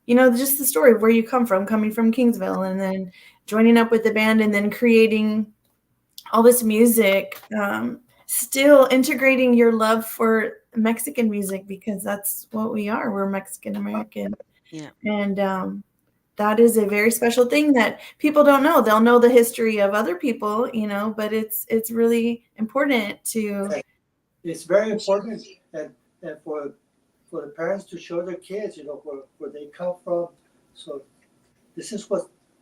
S5: just the story of where you come from, coming from Kingsville, and then joining up with the band, and then creating all this music. Still integrating your love for Mexican music, because that's what we are. We're Mexican American.
S4: Yeah.
S5: And that is a very special thing that people don't know. They'll know the history of other people, but it's really important to.
S6: It's very important, and for the parents to show their kids, where they come from. So this is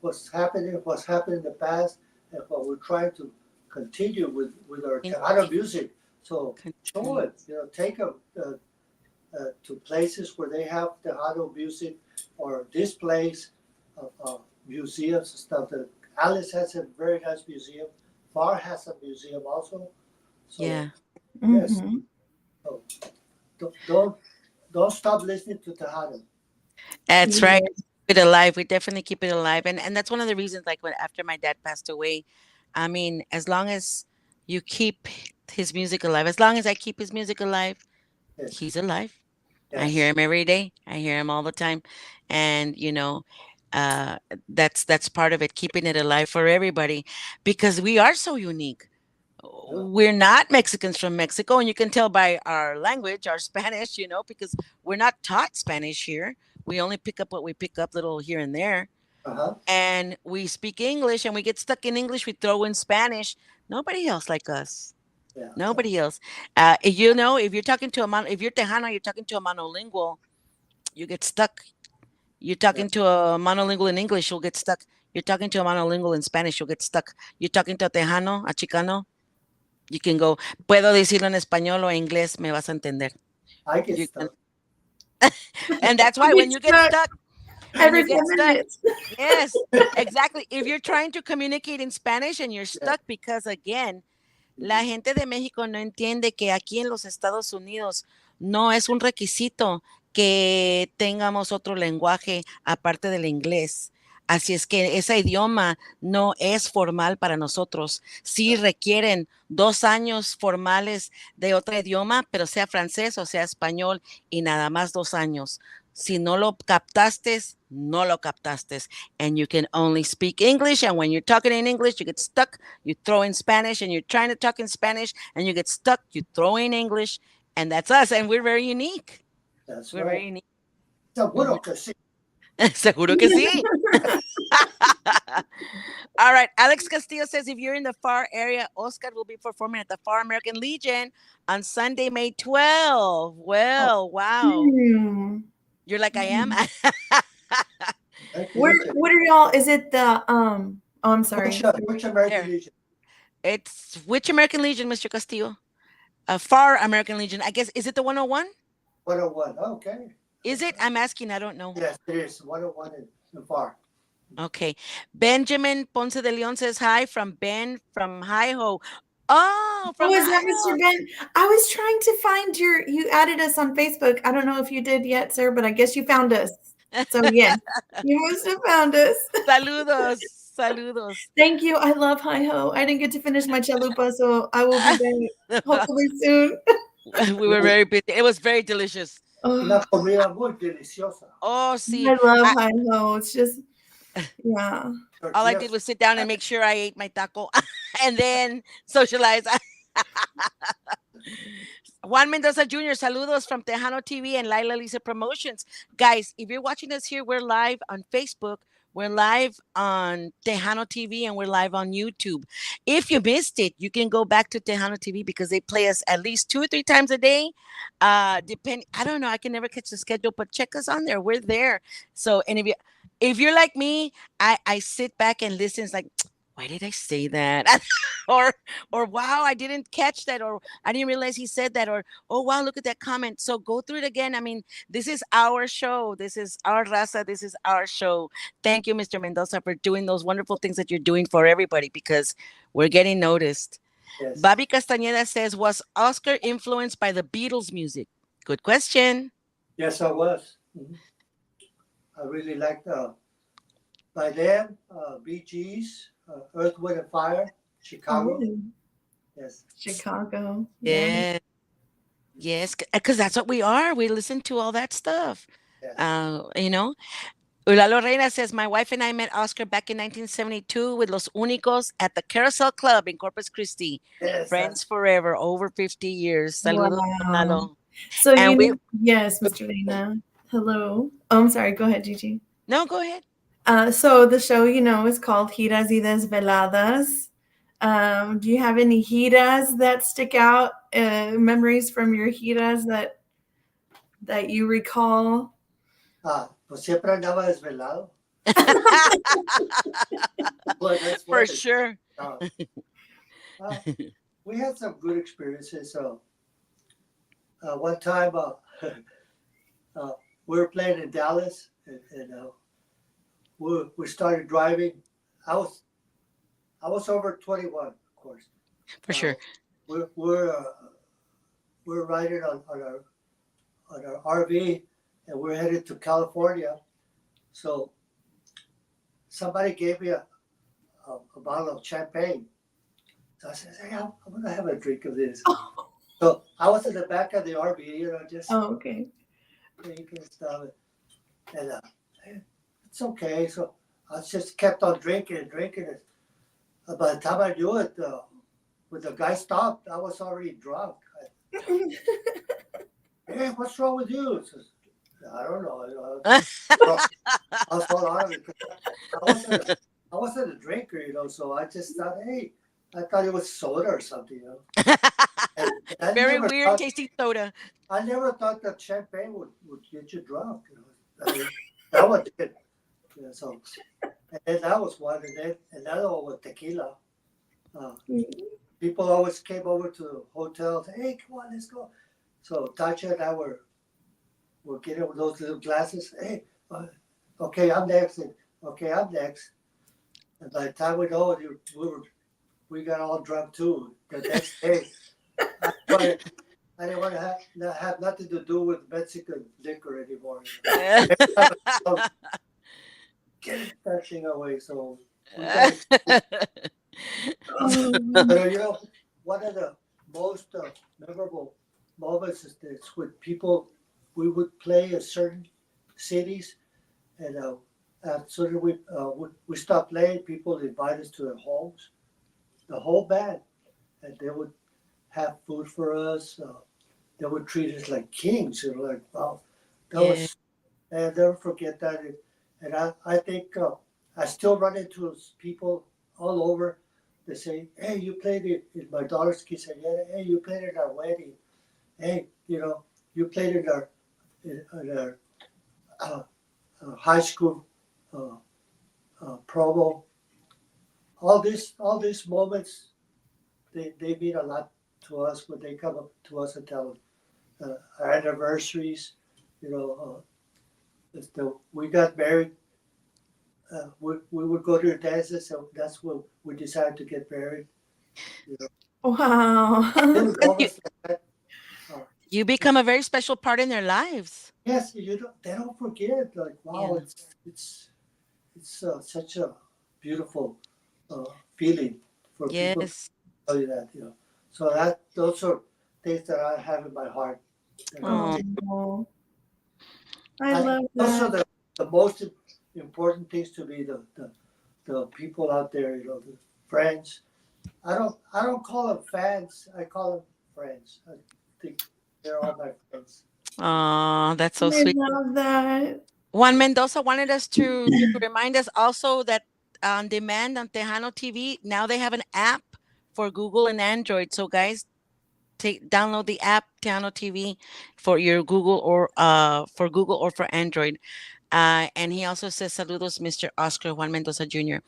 S6: what's happening in the past, and what we're trying to continue with our Tejano music. So show it, take them to places where they have Tejano music, or displays of museums and stuff. That Alice has a very nice museum. Bar has a museum also. So,
S4: Yeah.
S6: yes.
S5: Mhm.
S6: So don't stop listening to Tejano.
S4: That's
S5: Yeah.
S4: right. Keep it alive. We definitely keep it alive. And that's one of the reasons, like when after my dad passed away, I mean, as long as you keep his music alive, as long as I keep his music alive,
S6: Yes.
S4: he's alive. I
S6: Yes.
S4: hear him every day. I hear him all the time. And uh that's part of it, keeping it alive for everybody, because we are so unique. We're not Mexicans from Mexico, and you can tell by our language, our Spanish, because we're not taught Spanish here. We only pick up what we pick up, little here and there.
S6: Uh-huh.
S4: And we speak English, and we get stuck in English. We throw in Spanish. Nobody else like us.
S6: Yeah.
S4: Nobody else. If you're talking to if you're Tejano, you're talking to a monolingual, you get stuck. You're talking to a monolingual in English, you'll get stuck. You're talking to a monolingual in Spanish, you'll get stuck. You're talking to a Tejano, a Chicano, you can go, puedo decirlo en español o en inglés, me vas a entender.
S6: I get
S4: You
S6: stuck.
S4: And that's why when you get stuck,
S5: Every 10 minutes.
S4: yes, exactly. If you're trying to communicate in Spanish and you're stuck, because again, la gente de México no entiende que aquí en los Estados Unidos no es un requisito que tengamos otro lenguaje aparte del inglés. Así es que ese idioma no es formal para nosotros. Sí requieren 2 años formales de otro idioma, pero sea francés o sea español, y nada más 2 años. Si no lo captaste, no lo captaste. And you can only speak English. And when you're talking in English, you get stuck. You throw in Spanish, and you're trying to talk in Spanish, and you get stuck. You throw in English, and that's us. And we're very unique.
S6: That's
S4: We're
S6: right.
S4: very unique.
S6: Seguro que sí.
S4: Seguro que sí. All right. Alex Castillo says if you're in the FAR area, Oscar will be performing at the FAR American Legion on Sunday, May 12. Well, wow. You're like I am.
S6: Thank you.
S5: What are y'all? Is it the oh, I'm sorry.
S6: Which American
S4: There.
S6: Legion?
S4: It's which American Legion, Mr. Castillo? FAR American Legion. I guess, is it the 101?
S6: 101. Okay.
S4: Is it? I'm asking. I don't know.
S6: Yes, it is. 101 in FAR.
S4: Okay. Benjamin Ponce de Leon says hi from Ben from Hi-Ho. Oh, from
S5: Oh, is that
S4: Hi-Ho.
S5: Mr. Ben? I was trying to find you added us on Facebook. I don't know if you did yet, sir, but I guess you found us. So yes, you must have found us.
S4: Saludos. Saludos.
S5: Thank you. I love Hi-Ho. I didn't get to finish my chalupa, so I will be back hopefully soon.
S4: We were very busy. It was very delicious.
S6: Una comida muy deliciosa.
S4: Oh, see.
S5: I love Hi-Ho. It's just, yeah.
S4: All I did was sit down and make sure I ate my taco and then socialize. Juan Mendoza Jr., saludos from Tejano TV and Laila Lisa Promotions. Guys, if you're watching us here, we're live on Facebook. We're live on Tejano TV and we're live on YouTube. If you missed it, you can go back to Tejano TV because they play us at least 2 or 3 times a day. I don't know. I can never catch the schedule, but check us on there. We're there. So, and if you're like me, I sit back and listen. It's like, why did I say that? or wow, I didn't catch that, or I didn't realize he said that, or oh wow, look at that comment. So go through it again. I mean, this is our show. This is our raza. This is our show. Thank you, Mr. Mendoza, for doing those wonderful things that you're doing for everybody because we're getting noticed. Yes. Bobby Castañeda says, was Oscar influenced by the Beatles music? Good question.
S6: Yes, I was. Mm-hmm. I really liked by them, Bee Gees, Earth, Wind and Fire, Chicago.
S5: Oh,
S6: yes.
S5: Chicago.
S4: Yeah. Yes, because that's what we are. We listen to all that stuff. Yes. You know, Ulalo Reina says, my wife and I met Oscar back in 1972 with Los Únicos at the Carousel Club in Corpus Christi. Yes, friends forever, over 50 years. Saludos,
S5: wow. So yes, Mr. Reina. Hello. Oh, I'm sorry. Go ahead, Gigi.
S4: No, go ahead.
S5: So the show, is called Giras y Desveladas. Do you have any giras that stick out, memories from your giras that you recall?
S6: Pues siempre andaba desvelado.
S4: For sure.
S6: We had some good experiences. One time we were playing in Dallas, and we started driving. I was over 21, of course.
S4: For sure.
S6: We're riding on our RV, and we're headed to California. So somebody gave me a bottle of champagne. So I said, hey, I'm going to have a drink of this. Oh. So I was in the back of the RV, just
S5: okay,
S6: drinking stuff. And it's okay. So I just kept on drinking and drinking. And by the time I knew it, when the guy stopped, I was already drunk. Hey, what's wrong with you? Says, I don't know. I was all out of it. I wasn't a drinker, so I just thought, hey, I thought it was soda or something,
S4: Very weird tasting soda.
S6: I never thought that champagne would get you drunk. I mean, that one did. So, and then that was one, and then another one was tequila. People always came over to the hotel. Hey, come on, let's go. So Tasha and I were getting those little glasses. Hey, okay, I'm next. And, okay, I'm next. And by the time we know it, we got all drunk too. The next day, I didn't want to have nothing to do with Mexican liquor anymore. Get that thing away. So, but one of the most memorable moments is this: when we would play a certain cities, and so that we stopped playing. People invite us to their homes, the whole band, and they would have food for us. They would treat us like kings. Like, wow, that
S4: Yeah.
S6: was, and I'll never forget that. And I think I still run into people all over. They say, "Hey, you played it in my daughter's quinceañera. Hey, you played it at our wedding. Hey, you played it in our uh, high school uh, promo." All these moments, they mean a lot to us when they come up to us and tell our anniversaries. You know, we got married. We would go to the dances, so that's when we decided to get married. You know,
S5: Wow.
S6: little
S4: You,
S6: moments like that. Uh,
S4: you become a very special part in their lives.
S6: yes, they don't forget. Like, wow,
S4: Yeah.
S6: it's such a beautiful feeling for people to
S4: Yes.
S6: tell you that. So those are things that I have in my heart. That I'll
S4: Oh,
S6: take.
S5: Oh, I love
S6: Those are
S5: that.
S6: the most important things to me. The people out there, the friends. I don't call them fans. I call them friends. I think they're all my friends.
S4: oh, that's so
S5: I
S4: sweet.
S5: love that.
S4: Juan Mendoza wanted us to remind us also that on demand on Tejano TV, now they have an app for Google and Android. So guys, download the app Tejano TV for your Google or for Android. And he also says saludos, Mr. Oscar Juan Mendoza Jr.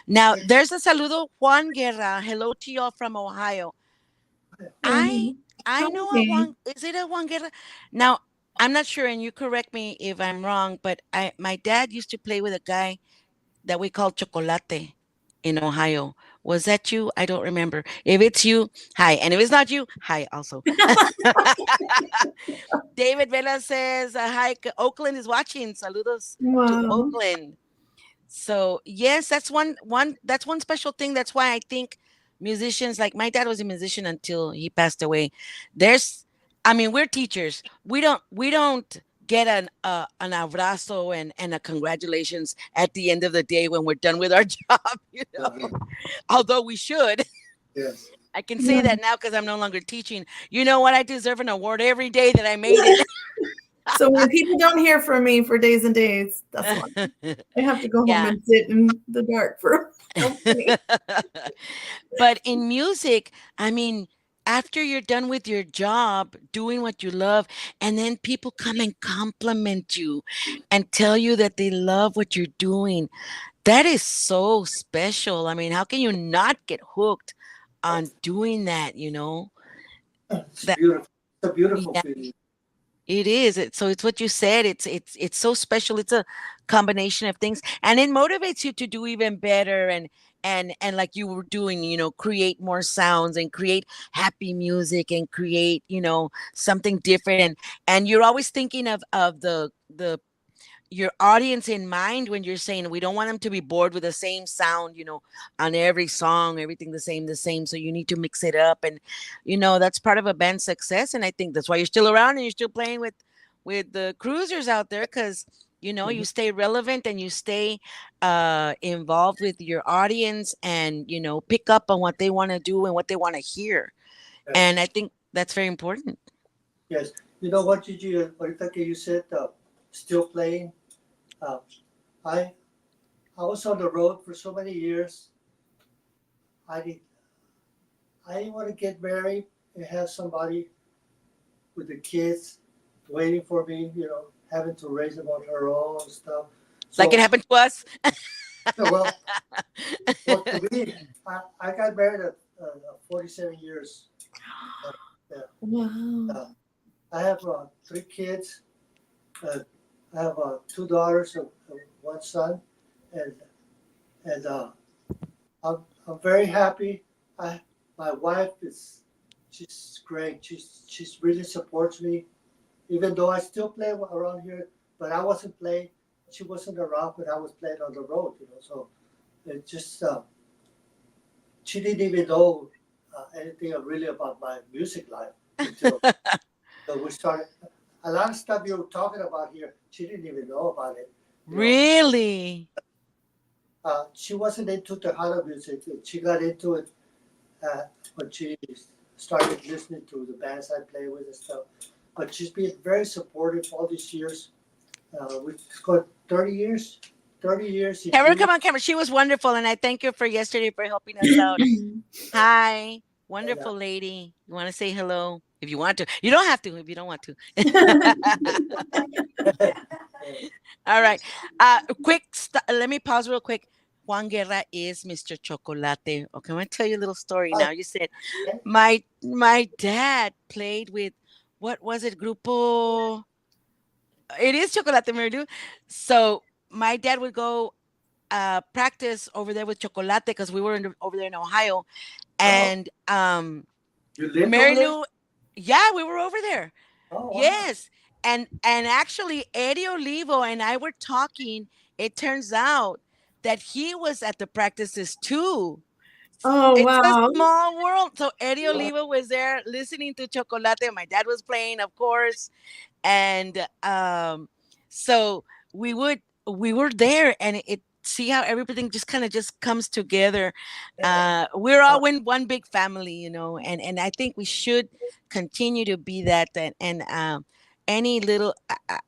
S4: Now there's a saludo Juan Guerra. Hello to y'all from Ohio. I
S5: Mhm.
S4: I know a
S5: Hi.
S4: Juan. Is it a Juan Guerra? Now I'm not sure, and you correct me if I'm wrong. But my dad used to play with a guy that we call Chocolate in Ohio. Was that you? I don't remember. If it's you, hi. And if it's not you, hi also. David Vela says, hi, Oakland is watching. Saludos to
S5: Wow.
S4: Oakland. So yes, that's one special thing. That's why I think musicians, like my dad was a musician until he passed away. There's I mean, we're teachers. We don't get an abrazo and a congratulations at the end of the day when we're done with our job, although we should.
S6: Yes.
S4: I can say
S5: Yeah.
S4: that now because I'm no longer teaching. You know what? I deserve an award every day that I made it.
S5: So when people don't hear from me for days and days, that's why I have to go home
S4: Yeah.
S5: and sit in the dark for company.
S4: But in music, I mean, after you're done with your job, doing what you love, and then people come and compliment you and tell you that they love what you're doing, that is so special. I mean, how can you not get hooked on doing that, you know?
S6: It's
S4: That
S6: beautiful. It's a beautiful
S4: yeah,
S6: feeling.
S4: it is. So it's what you said. It's so special. It's a combination of things, and it motivates you to do even better and like you were doing, create more sounds and create happy music and create, something different. And you're always thinking of the your audience in mind when you're saying we don't want them to be bored with the same sound, on every song, everything the same. So you need to mix it up, and that's part of a band's success. And I think that's why you're still around and you're still playing with the cruisers out there, because you
S6: Mhm.
S4: stay relevant and you stay involved with your audience, and pick up on what they want to do and what they want to hear. And
S6: Yes.
S4: I think that's very important.
S6: Yes. You know what, Gigi? Ahorita que you said still playing. Uh, I I was on the road for so many years. I did. I didn't want to get married and have somebody with the kids waiting for me. Having to raise them on her own and stuff.
S4: Like it
S6: So,
S4: happened to us.
S6: well, to me, I got married at 47 years. Uh, yeah.
S5: Wow.
S6: Uh, I have 3 kids. Uh, I have 2 daughters and 1 son, and I'm very happy. I My wife she's great. She's really supports me, even though I still play around here. But I wasn't playing. She wasn't around when I was playing on the road. So it just she didn't even know anything really about my music life until we started. a lot of stuff you're talking about here, she didn't even know about it.
S4: Really?
S6: She wasn't into Tejano music. She got into it when she started listening to the bands I play with and stuff. But she's been very supportive all these years. We've got 30 years. 30 years.
S4: Have her come on camera. She was wonderful, and I thank you for yesterday for helping us out. Hi, wonderful lady. You want to say hello? If you want to. You don't have to if you don't want to. All right. Let me pause real quick. Juan Guerra is Mr. Chocolate. Okay, I'm going to tell you a little story now. You said, my dad played with, what was it, Grupo? It is Chocolate, Meridu. So my dad would go practice over there with Chocolate because we were over there in Ohio. And
S6: You lived
S4: Mary
S6: over there?
S4: Lou, yeah, we were over there.
S6: Oh, wow.
S4: Yes. And actually Eddie Olivo and I were talking. It turns out that he was at the practices too.
S5: Oh,
S4: It's
S5: wow.
S4: a small world. So Eddie Olivo was there listening to Chocolate. My dad was playing, of course. And so we were there, and it see how everything just kind of just comes together. We're all one big family, you know, and I think we should continue to be that. And any little,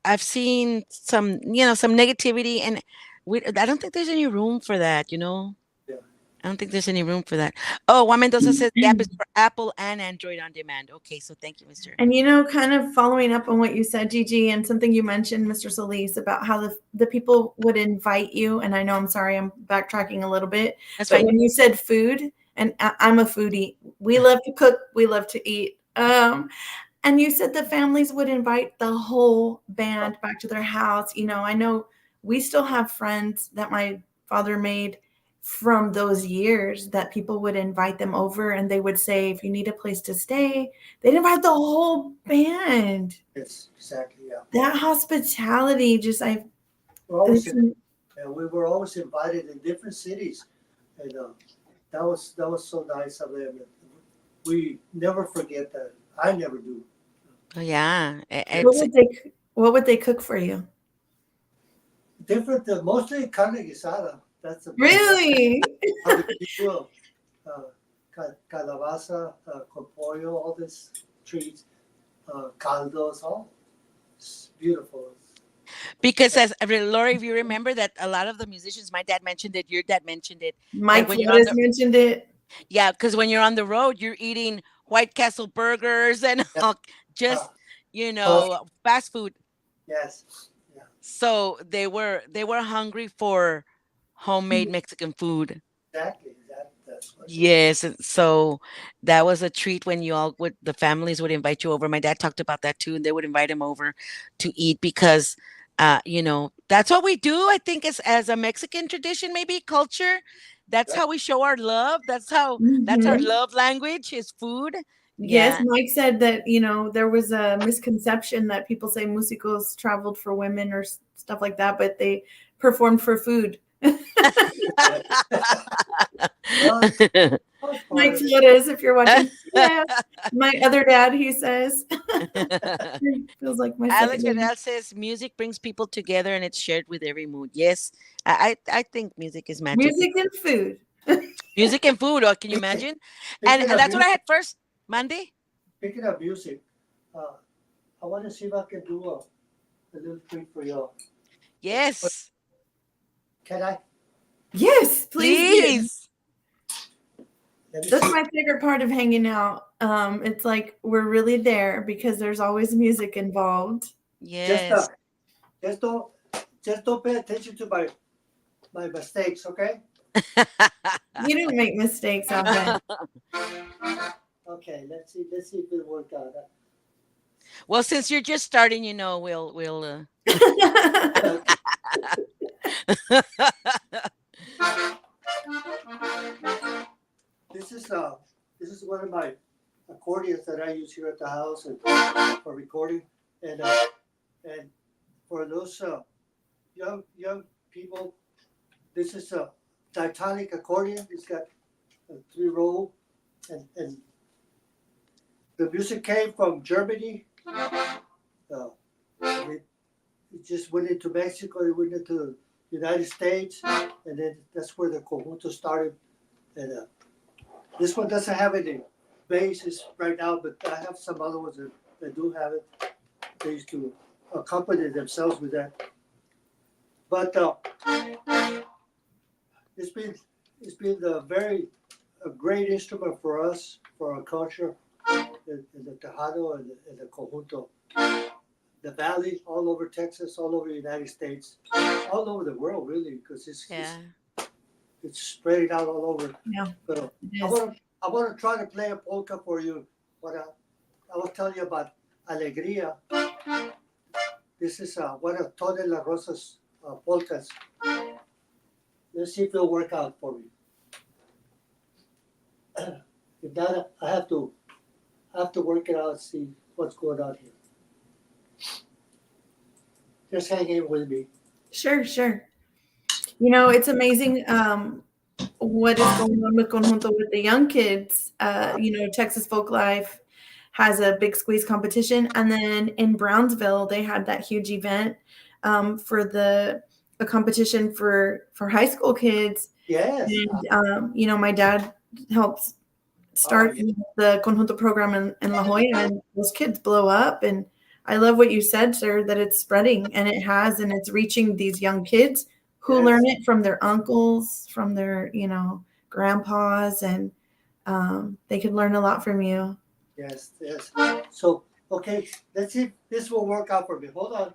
S4: I've seen some, some negativity, and I don't think there's any room for that, you know. I don't think there's any room for that. Oh, Juan Mendoza says the app is for Apple and Android on demand. Okay, so thank you, Mr.
S5: And kind of following up on what you said, Gigi, and something you mentioned, Mr. Solis, about how the people would invite you. And I know, I'm sorry, I'm backtracking a little bit.
S4: That's
S5: but
S4: right.
S5: when you said food, and I'm a foodie, we love to cook, we love to eat. And you said the families would invite the whole band back to their house. I know we still have friends that my father made from those years that people would invite them over, and they would say, if you need a place to stay, they'd invite the whole band.
S6: Yes, exactly. Yeah.
S5: That hospitality,
S6: we were always invited in different cities, and that was so nice of them. We never forget that. I never do.
S4: Oh yeah.
S5: What would they cook for you?
S6: Different, mostly carne guisada. That's the
S5: Really?
S6: Calabaza, con pollo, all these treats, caldos, all it's beautiful.
S4: Because as Lori, if you remember that a lot of the musicians, my dad mentioned it, your dad mentioned it.
S5: Mike Flores mentioned it.
S4: Yeah, because when you're on the road, you're eating White Castle burgers and just fast food.
S6: Yes. Yeah.
S4: So they were hungry for homemade Mexican food.
S6: Exactly. That's what.
S4: Yes, and so that was a treat when the families would invite you over. My dad talked about that too, and they would invite him over to eat because, that's what we do. I think as a Mexican tradition, maybe culture. That's how we show our love. That's our love language is food.
S5: Yes, Mike said that, there was a misconception that people say músicos traveled for women or stuff like that, but they performed for food. Mike Flores, if you're watching. Yeah. My other dad, he says. Feels like my
S4: Alex Vidal says music brings people together and it's shared with every mood. Yes, I think music is magic.
S5: Music and food.
S4: Music and food. Oh, can you imagine? And that's what I had first. Monday.
S6: Speaking of music, I want to see if I can do a little treat for y'all.
S4: Yes.
S6: Can I?
S5: Yes, please. That's
S6: See.
S5: my favorite part of hanging out. It's like we're really there because there's always music involved.
S4: Yes.
S6: Just don't pay attention to my mistakes, okay?
S5: You don't make mistakes, Alvin.
S6: Okay, let's see if it worked out.
S4: Well, since you're just starting, we'll
S6: This is one of my accordions that I use here at the house and for recording, and for those young people, this is a Titanic accordion. It's got a 3-row, and the music came from Germany. it just went into Mexico, it went into the United States, and then that's where the conjunto started. And this one doesn't have any basses right now, but I have some other ones that do have it. They used to accompany themselves with that. But it's been a great instrument for us, for our culture, in the Tejano and the conjunto. The valley, all over Texas, all over the United States, all over the world, really, because it's spreading out all over.
S5: Yeah,
S6: But
S5: it
S6: I
S5: is.
S6: want to try to play a polka for you. What I was telling you about Alegría. This is one of Tony La Rosa's polkas. Let's see if it'll work out for me. If not, I have to work it out and see what's going on here. Just hang in with me.
S5: Sure, sure. You know, it's amazing what is going on with Conjunto with the young kids. You know, Texas Folk Life has a big squeeze competition. And then in Brownsville, they had that huge event for a competition for high school kids.
S6: Yes.
S5: And, you know, my dad helped start the Conjunto program in La Jolla, and those kids blow up. And I love what you said, sir, that it's spreading, and it has, and it's reaching these young kids who learn it from their uncles, from their, you know, grandpas, and they could learn a lot from you.
S6: Yes, yes. So, okay, let's see if this will work out for me. Hold on.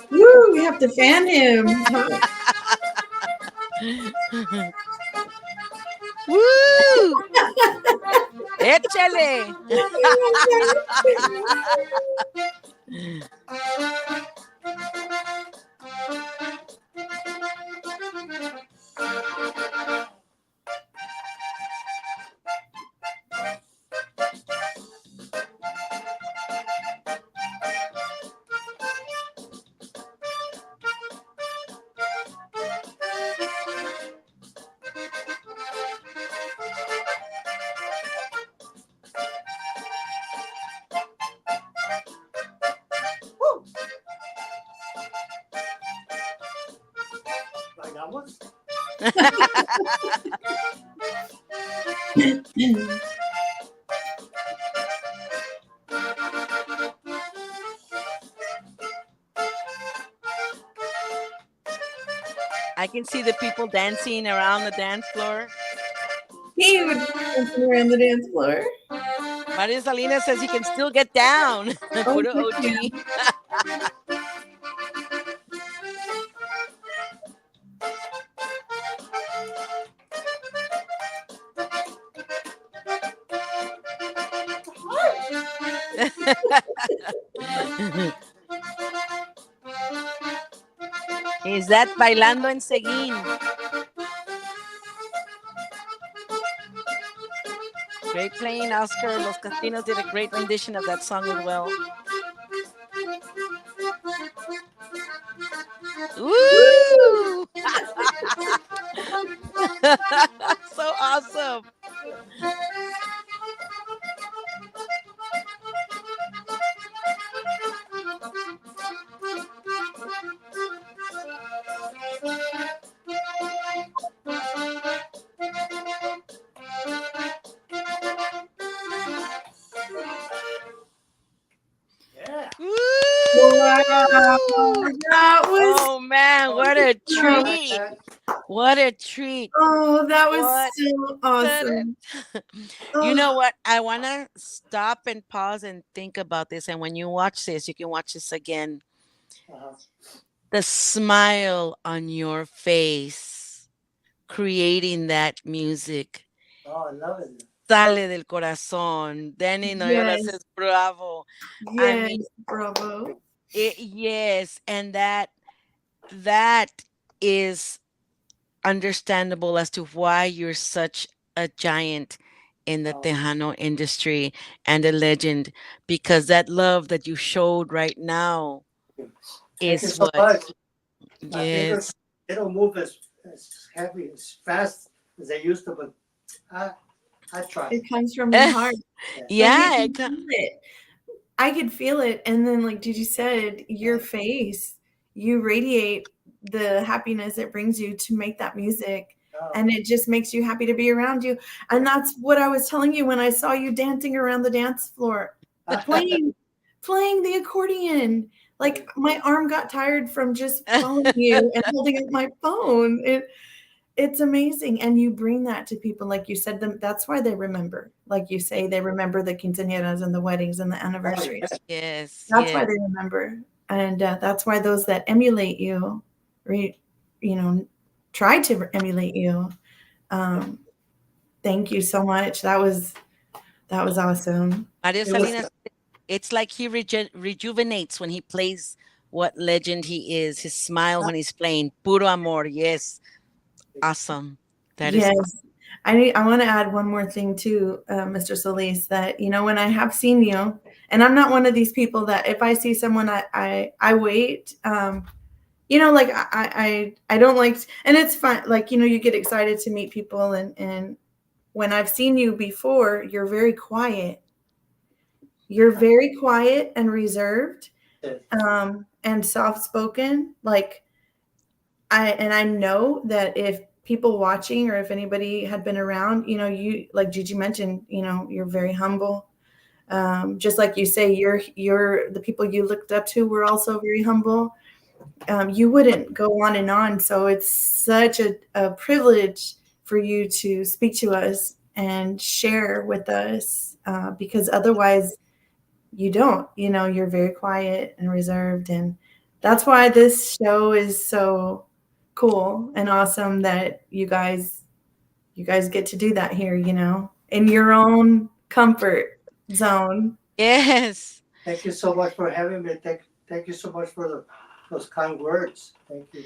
S5: Woo, we have to fan him.
S4: Woo! Échale.
S6: Bailamos.
S4: I can see the people dancing around the dance floor.
S5: He would dance around the dance floor.
S4: Maria Salinas says he can still get down. Puro
S5: Oh,
S4: OG. Is that Bailando en Seguín? Great playing, Oscar. Los Castinos did a great rendition of that song as well. Woo! So awesome.
S6: Yeah.
S5: Wow,
S4: Woo!
S5: that was
S4: Oh man,
S6: Oh,
S4: what a
S5: awesome.
S4: treat. What a treat.
S5: Oh, that was
S4: What
S5: so
S4: a
S5: awesome.
S4: You know
S5: Oh,
S4: what? I want to stop and pause and think about this. And when you watch this, you can watch this again.
S6: uh-huh.
S4: The smile on your face, creating that music.
S6: Oh, I love it.
S4: Sale del corazón. Danny Noyola
S5: yes,
S4: says, bravo. I mean,
S5: yes, bravo.
S4: yes. And that is understandable as to why you're such a giant in the
S6: Oh,
S4: Tejano industry and a legend, because that love that you showed right now
S6: thank you
S4: is
S6: so
S4: what,
S6: much. My fingers,
S4: yes,
S6: they don't move as heavy, as fast as they used to, but I, I try.
S5: It comes from your heart,
S6: Yeah.
S5: and you
S4: yeah,
S5: can feel it. I could feel it, and then, like Gigi said, your face, you radiate the happiness it brings you to make that music,
S6: Oh,
S5: and it just makes you happy to be around you. And that's what I was telling you when I saw you dancing around the dance floor, playing playing the accordion. Like my arm got tired from just following you and holding up my phone. It's amazing, and you bring that to people, like you said, them. That's why they remember. Like you say, they remember the quinceañeras and the weddings and the
S6: oh,
S5: anniversaries.
S6: yes.
S4: yes,
S5: That's why
S4: yes,
S5: they remember, and that's why those that emulate you, you know, try to emulate you. Um, thank you so much. That was awesome.
S4: Mario
S6: It was,
S4: Salinas, it's like he rejuvenates when he plays what legend he is. His smile when he's playing, puro amor, yes, awesome. That is
S5: Yes. I want to add one more thing too, Mr. Solis, that, when I have seen you, and I'm not one of these people that if I see someone, I wait. Like I don't like, and it's fine. Like, you get excited to meet people, and when I've seen you before, you're very quiet. You're very quiet and reserved, and soft spoken. Like, I know that if people watching, or if anybody had been around, you, like Gigi mentioned, you're very humble. Just like you say, you're the people you looked up to were also very humble. You wouldn't go on and on. So it's such a privilege for you to speak to us and share with us, because otherwise you don't. You're very quiet and reserved, and that's why this show is so cool and awesome that you guys get to do that here, in your own comfort zone.
S4: yes.
S6: thank you so much for having me. Thank you so much for those kind words. Thank you.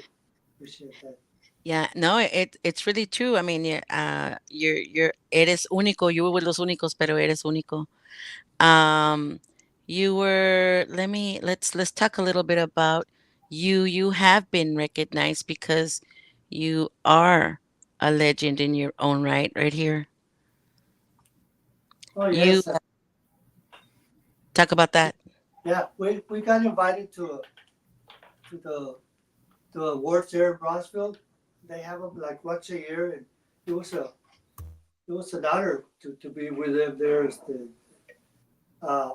S6: Appreciate that.
S4: Yeah, no, it's really true. I mean, eres único. You were with los únicos, pero eres único. Um, you were. Let's talk a little bit about you. You have been recognized because you are a legend in your own right. Right here,
S6: Oh,
S4: you
S6: yes.
S4: talk about that.
S6: Yeah, we got invited to the awards there in Bronzeville. They have them like once a year, and it was an honor to be with them there. Uh,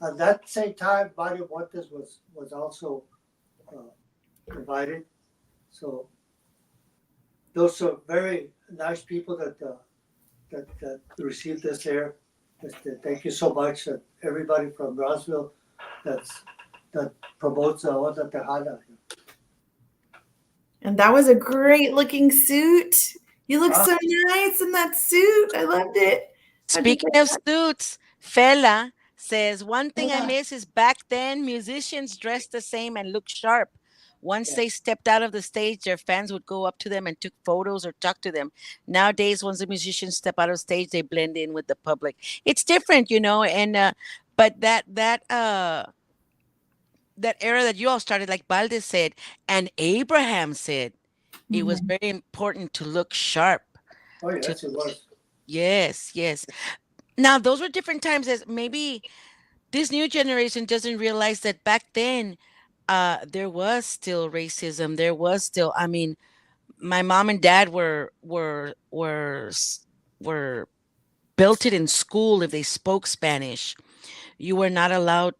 S6: at that same time, Mario Montes was also invited. So those are very nice people that received us there. Thank you so much, everybody from Bronzeville that promotes Onda Tejana.
S5: And that was a great looking suit. You look
S6: Ah,
S5: so nice in that suit. I loved it. How'd you
S4: Speaking
S5: get
S4: of suits, Fela says one thing I
S6: yeah,
S4: miss is back then musicians dressed the same and looked sharp. Once
S6: yeah.
S4: they stepped out of the stage, their fans would go up to them and took photos or talk to them. Nowadays, once the musicians step out of stage, they blend in with the public. It's different, and but that era that you all started, like Valdez said, and Abraham said, it was very important to look sharp.
S6: Oh,
S4: To
S6: yes, it was.
S4: yes, yes. Now those were different times. As maybe this new generation doesn't realize that back then, there was still racism. There was still. I mean, my mom and dad were built it in school if they spoke Spanish. You were not allowed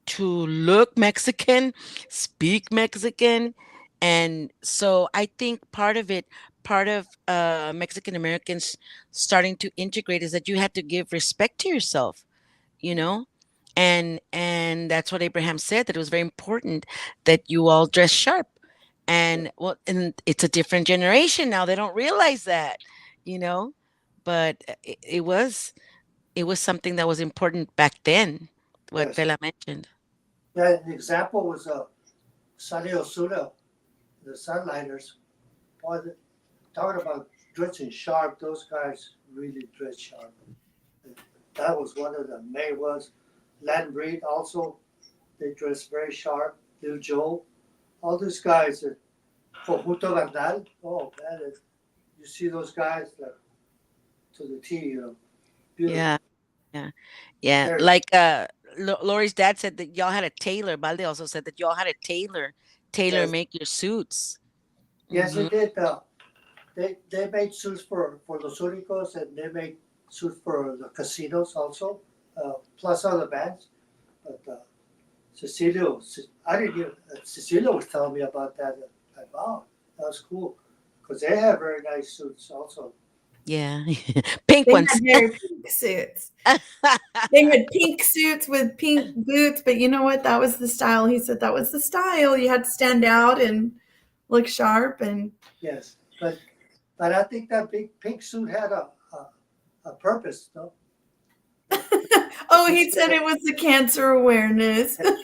S4: to look Mexican, speak Mexican. And so I think part of Mexican Americans starting to integrate is that you had to give respect to yourself, you know? And that's what Abraham said, that it was very important that you all dress sharp. And well, and it's a different generation now. They don't realize that, you know, but it was something that was important back then, what
S6: Yes.
S4: Bella mentioned.
S6: Yeah, an example was Sonny Osuna, the Sunlighters. Boy, talking about dressing sharp, those guys really dress sharp. That was one of the main ones. Land Breed also, they dress very sharp. Lil Joe, all these guys. Conjunto Bernal, oh man, you see those guys like to the T, beautiful.
S4: Yeah, yeah, yeah.
S6: They're,
S4: Like Lori's dad said that y'all had a tailor. Balde also said that y'all had a tailor
S6: yes,
S4: make your suits.
S6: yes, they
S4: Hmm.
S6: did. They made suits for Los Únicos and they made suits for the casinos also, plus other bands. But Cecilio, I didn't even, Cecilio was telling me about that. Like, wow, that was cool. Because they have very nice suits also.
S4: Yeah, pink
S5: They
S4: ones.
S5: had very pink suits. They had pink suits with pink boots, but you know what? That was the style. He said that was the style. You had to stand out and look sharp. And
S6: Yes, but I think that big pink suit had a purpose, no?
S5: oh, he said it was the cancer awareness
S6: And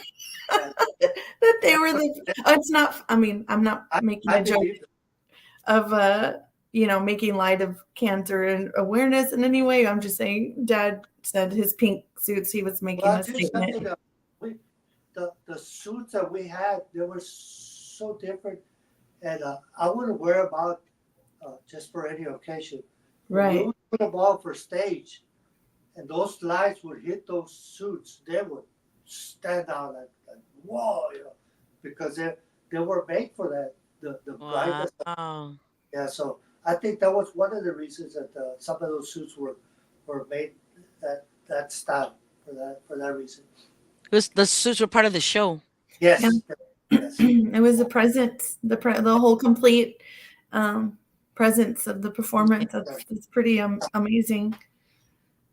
S5: that they were the. It's not. I mean, I'm not making
S6: I
S5: a joke
S6: believe
S5: of making light of cancer and awareness in any way. I'm just saying, Dad said his pink suits. He was making
S6: well, I'll
S5: a
S6: tell you
S5: statement.
S6: something. The suits that we had, they were so different, and I wouldn't wear them out just for any occasion. We
S5: Right.
S6: would put them on for stage, and those lights would hit those suits. They would stand out like whoa, because they were made for that. The brightness.
S4: Wow.
S6: Yeah, so I think that was one of the reasons that some of those suits were made that style for that reason.
S4: The suits were part of the show.
S6: Yes,
S5: Yeah.
S6: yes.
S5: It was a presence, the whole complete presence of the performance. That's pretty amazing.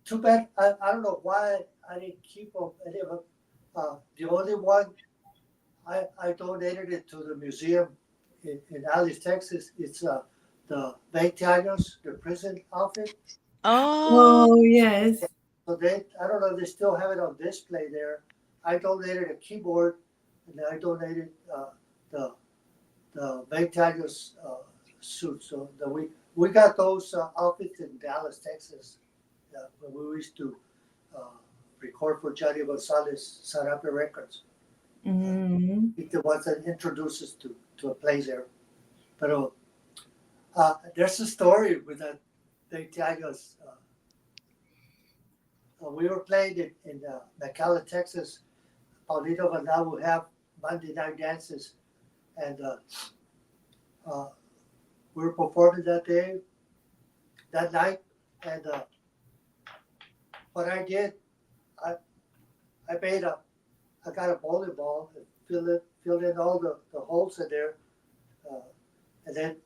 S6: Too bad. I don't know why I didn't keep any of them. The only one I donated it to the museum in Alice, Texas. It's the 20 años, the prison outfit.
S4: Oh,
S5: Oh yes.
S6: So I don't know if they still have it on display there. I donated a keyboard, and I donated the 20 años suit. So we got those outfits in Dallas, Texas, when we used to record for Johnny Gonzalez, Sarape Records.
S5: Mm-hmm.
S6: He's the ones that introduced us to a place there. But there's a story with that 20 años. We were playing in McAllen, Texas. Paulino Vandal would have Monday night dances, and we were performing that night. And what I did, I got a bowling ball and filled in all the holes in there, and then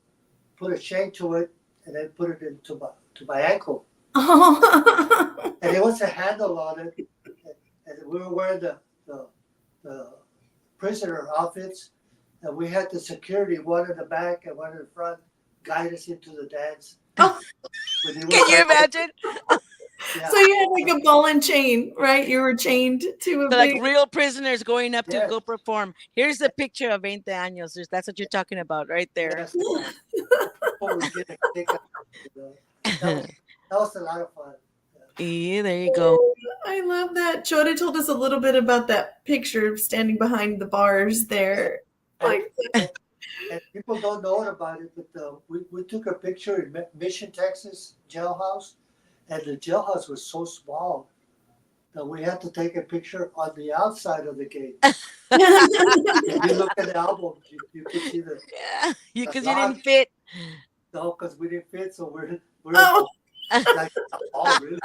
S6: put a chain to it, and then put it into my ankle.
S5: Oh.
S6: And there was a handle on it, and we were wearing the prisoner outfits, and we had the security, one in the back and one in the front, guide us into the dance.
S5: Oh.
S4: can you imagine?
S6: Yeah.
S5: So you had like a ball and chain, right? You were chained to a
S4: They're like
S5: big.
S4: real prisoners going up to
S6: Yes.
S4: go perform. Here's the picture of 20 años. That's what you're talking about right there.
S6: Yes. People would get a kick out of it, That was a lot of fun.
S4: Yeah, there you go.
S5: I I love that. Chota told us a little bit about that picture of standing behind the bars there. Like,
S6: And people don't know about it, but we took a picture in Mission, Texas jailhouse, and the jailhouse was so small that we had to take a picture on the outside of the gate. If you look at the album, you can see the
S4: Yeah, because you
S6: lock.
S4: didn't fit.
S6: No, because we didn't fit, so we're
S5: oh,
S6: like, oh, really?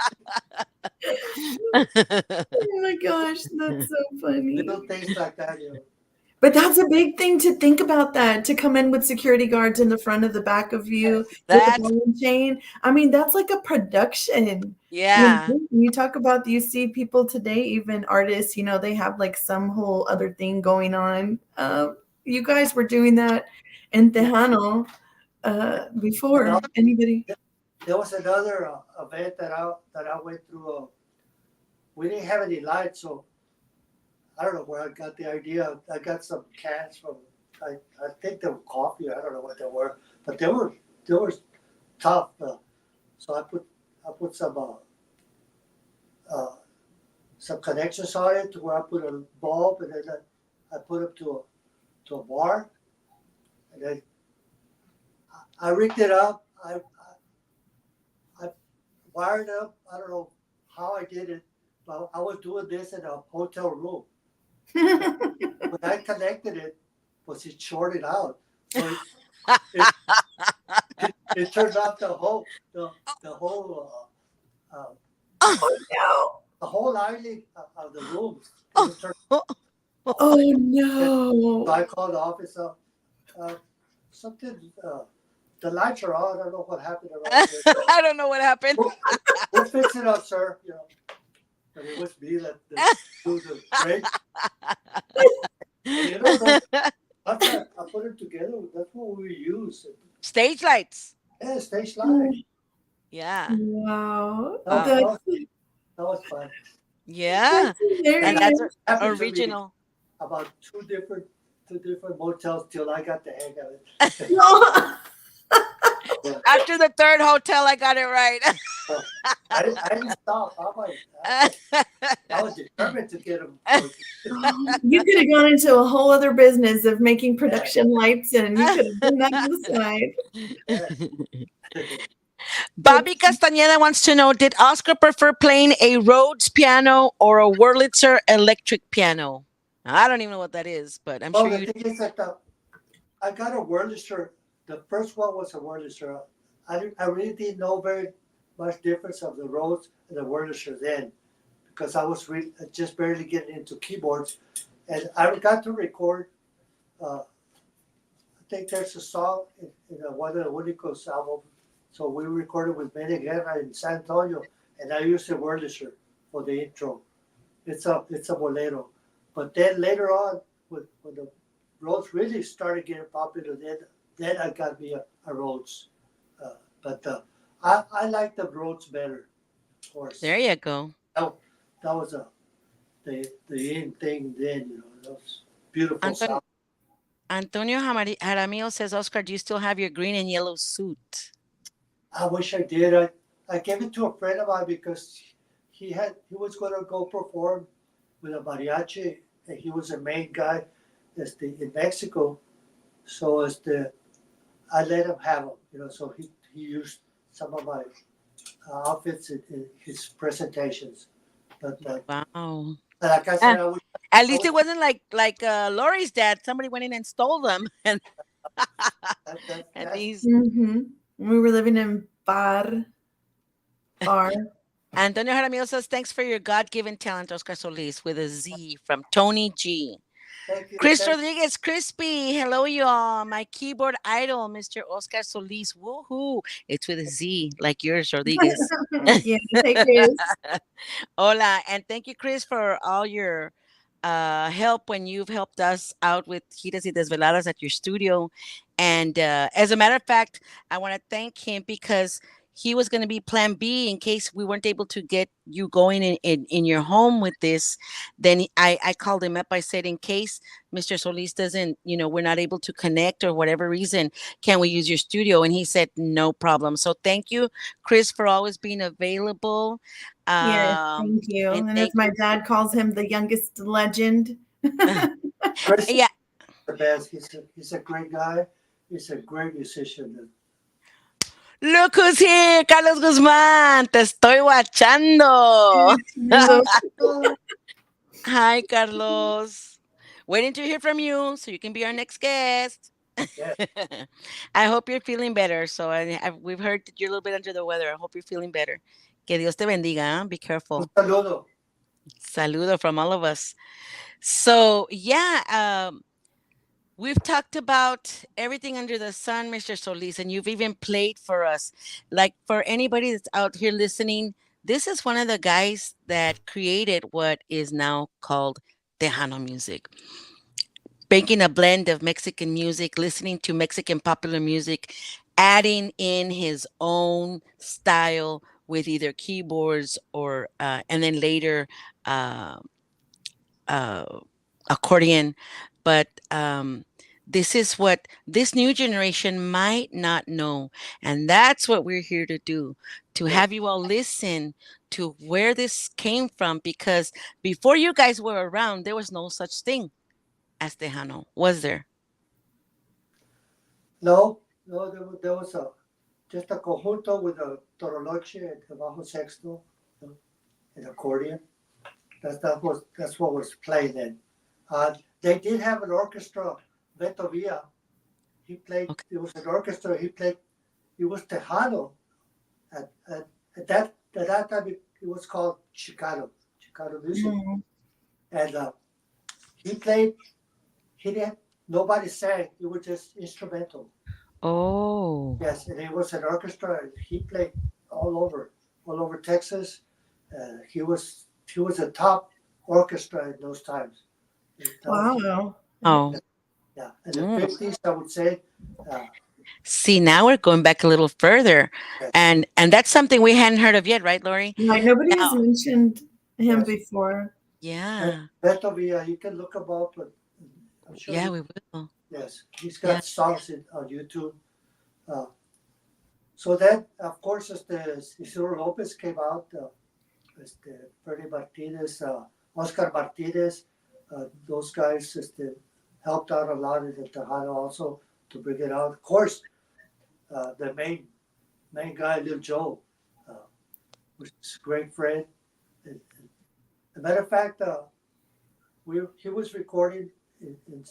S5: oh my gosh, that's so funny.
S6: Little things like that, you know.
S5: But that's a big thing to think about, that to come in with security guards in the front of the back of you with the
S4: That's
S5: ball and chain. I mean, that's like a production.
S4: yeah.
S5: When you talk about, you see people today, even artists, you know, they have like some whole other thing going on. You guys were doing that in Tejano before
S6: And
S5: anybody.
S6: there was another event that I went through. We didn't have any lights, so I don't know where I got the idea. I got some cans from, I think they were coffee. I don't know what they were, but they were tough. So I put some connections on it to where I put a bulb, and then I put it to a bar, and then I rigged it up. I wired up. I don't know how I did it, but I was doing this in a hotel room. When I connected it, was it shorted out? So it turned off the whole the whole lighting of the rooms. It was turned.
S5: Oh no.
S6: So I called the office up. Something. The lights are on. I don't know what happened around here.
S4: I don't know what happened.
S6: We'll fix it up, sir. You know, but it was me that do the break. You know, after I put it together, that's what we use.
S4: Stage lights.
S6: Yeah, stage light.
S4: Yeah.
S5: Wow.
S6: That was fun.
S4: Yeah. And that's
S6: Happened to me
S4: original.
S6: about two different motels till I got the hang of it.
S4: After the third hotel, I got it right.
S6: I didn't stop. I was determined to get them.
S5: You could have gone into a whole other business of making production lights, and you could have done that on the side.
S4: Bobby Castañeda wants to know, did Oscar prefer playing a Rhodes piano or a Wurlitzer electric piano? I don't even know what that is, but I'm sure
S6: the
S4: you...
S6: thing is that I got a Wurlitzer. The first one was a Wurlitzer. I really didn't know very much difference of the Rhodes and the Wurlitzer then, because I was just barely getting into keyboards, and I got to record. I think there's a song in one of the Unico's album. So we recorded with Benny Guerra in San Antonio, and I used the Wurlitzer for the intro. It's a bolero. But then later on, when the Rhodes really started getting popular, then I got me a Rhodes. But I like the Rhodes better, of course.
S4: There you go.
S6: That was the in thing then, you know. That was beautiful sound.
S4: Antonio Jaramillo says, Oscar, do you still have your green and yellow suit?
S6: I wish I did. I gave it to a friend of mine because he was going to go perform with a mariachi, and he was the main guy in Mexico. So I let him have them, you know. So he used some of my outfits in his presentations. But
S4: wow.
S6: like I said,
S4: at least it wasn't like Lori's dad. Somebody went in and stole them, and these.
S5: Mm-hmm. We were living in Bar.
S4: Antonio Jaramillo says, thanks for your God-given talent, Oscar Soliz, with a Z, from Tony G.
S6: Thank you.
S4: Chris Rodriguez, Crispy, hello y'all. My keyboard idol, Mr. Oscar Soliz, woohoo. It's with a Z, like yours, Rodriguez.
S5: Yeah, hey, Chris.
S4: Hola, and thank you, Chris, for all your help when you've helped us out with Giras y Desveladas at your studio. And as a matter of fact, I want to thank him because he was going to be plan B in case we weren't able to get you going in your home with this. Then I called him up. I said, in case Mr. Solis doesn't, we're not able to connect or whatever reason, can we use your studio? And he said, no problem. So thank you, Chris, for always being available.
S5: Yes, thank you.
S4: And
S5: And as
S4: thank
S5: my
S4: you.
S5: dad calls him, the youngest legend.
S6: Chris is
S4: Yeah.
S6: the best. He's a great guy. He's a great musician.
S4: Look who's here, Carlos Guzmán. Te estoy guachando.
S5: So,
S4: Hi, Carlos. Waiting to hear from you so you can be our next guest.
S6: Yes.
S4: I hope you're feeling better. So we've heard that you're a little bit under the weather. I hope you're feeling better. Que Dios te bendiga. Huh? Be
S6: Un
S4: careful.
S6: saludo.
S4: Saludo from all of us. So, yeah, we've talked about everything under the sun, Mr. Solis, and you've even played for us. Like, for anybody that's out here listening, this is one of the guys that created what is now called Tejano music. Making a blend of Mexican music, listening to Mexican popular music, adding in his own style with either keyboards or, and then later, uh, uh, accordion. But this is what this new generation might not know. And that's what we're here to do, to have you all listen to where this came from. Because before you guys were around, there was no such thing as Tejano, was there?
S6: No, there was just a conjunto with a toroloche and the bajo sexto, and accordion. That's what was played then. They did have an orchestra, Beto Villa. He played.
S4: Okay.
S6: It was an orchestra. He played. It was Tejano. At that time, it was called Chicano music. And he played. He didn't. Nobody sang. It was just instrumental.
S4: Oh.
S6: Yes, and it was an orchestra. And he played all over Texas. He was a top orchestra in those times.
S5: wow.
S4: Oh.
S6: Yeah, in the 50s, I would say.
S4: See, now we're going back a little further,
S6: Yes.
S4: and that's something we hadn't heard of yet, right, Lori?
S5: Like, nobody has
S4: Now-
S5: mentioned him
S6: Yes.
S5: before.
S4: Yeah,
S6: Beto Villa, you can look him up, but I'm sure.
S4: yeah, we will.
S6: Yes, he's got songs on YouTube. So then, of course, as the Isidro Lopez came out, Freddie Martinez, Oscar Martinez, those guys helped out a lot in the Tejano also to bring it out. Of course, the main guy, Lil Joe, was a great friend. As a matter of fact, he was recording in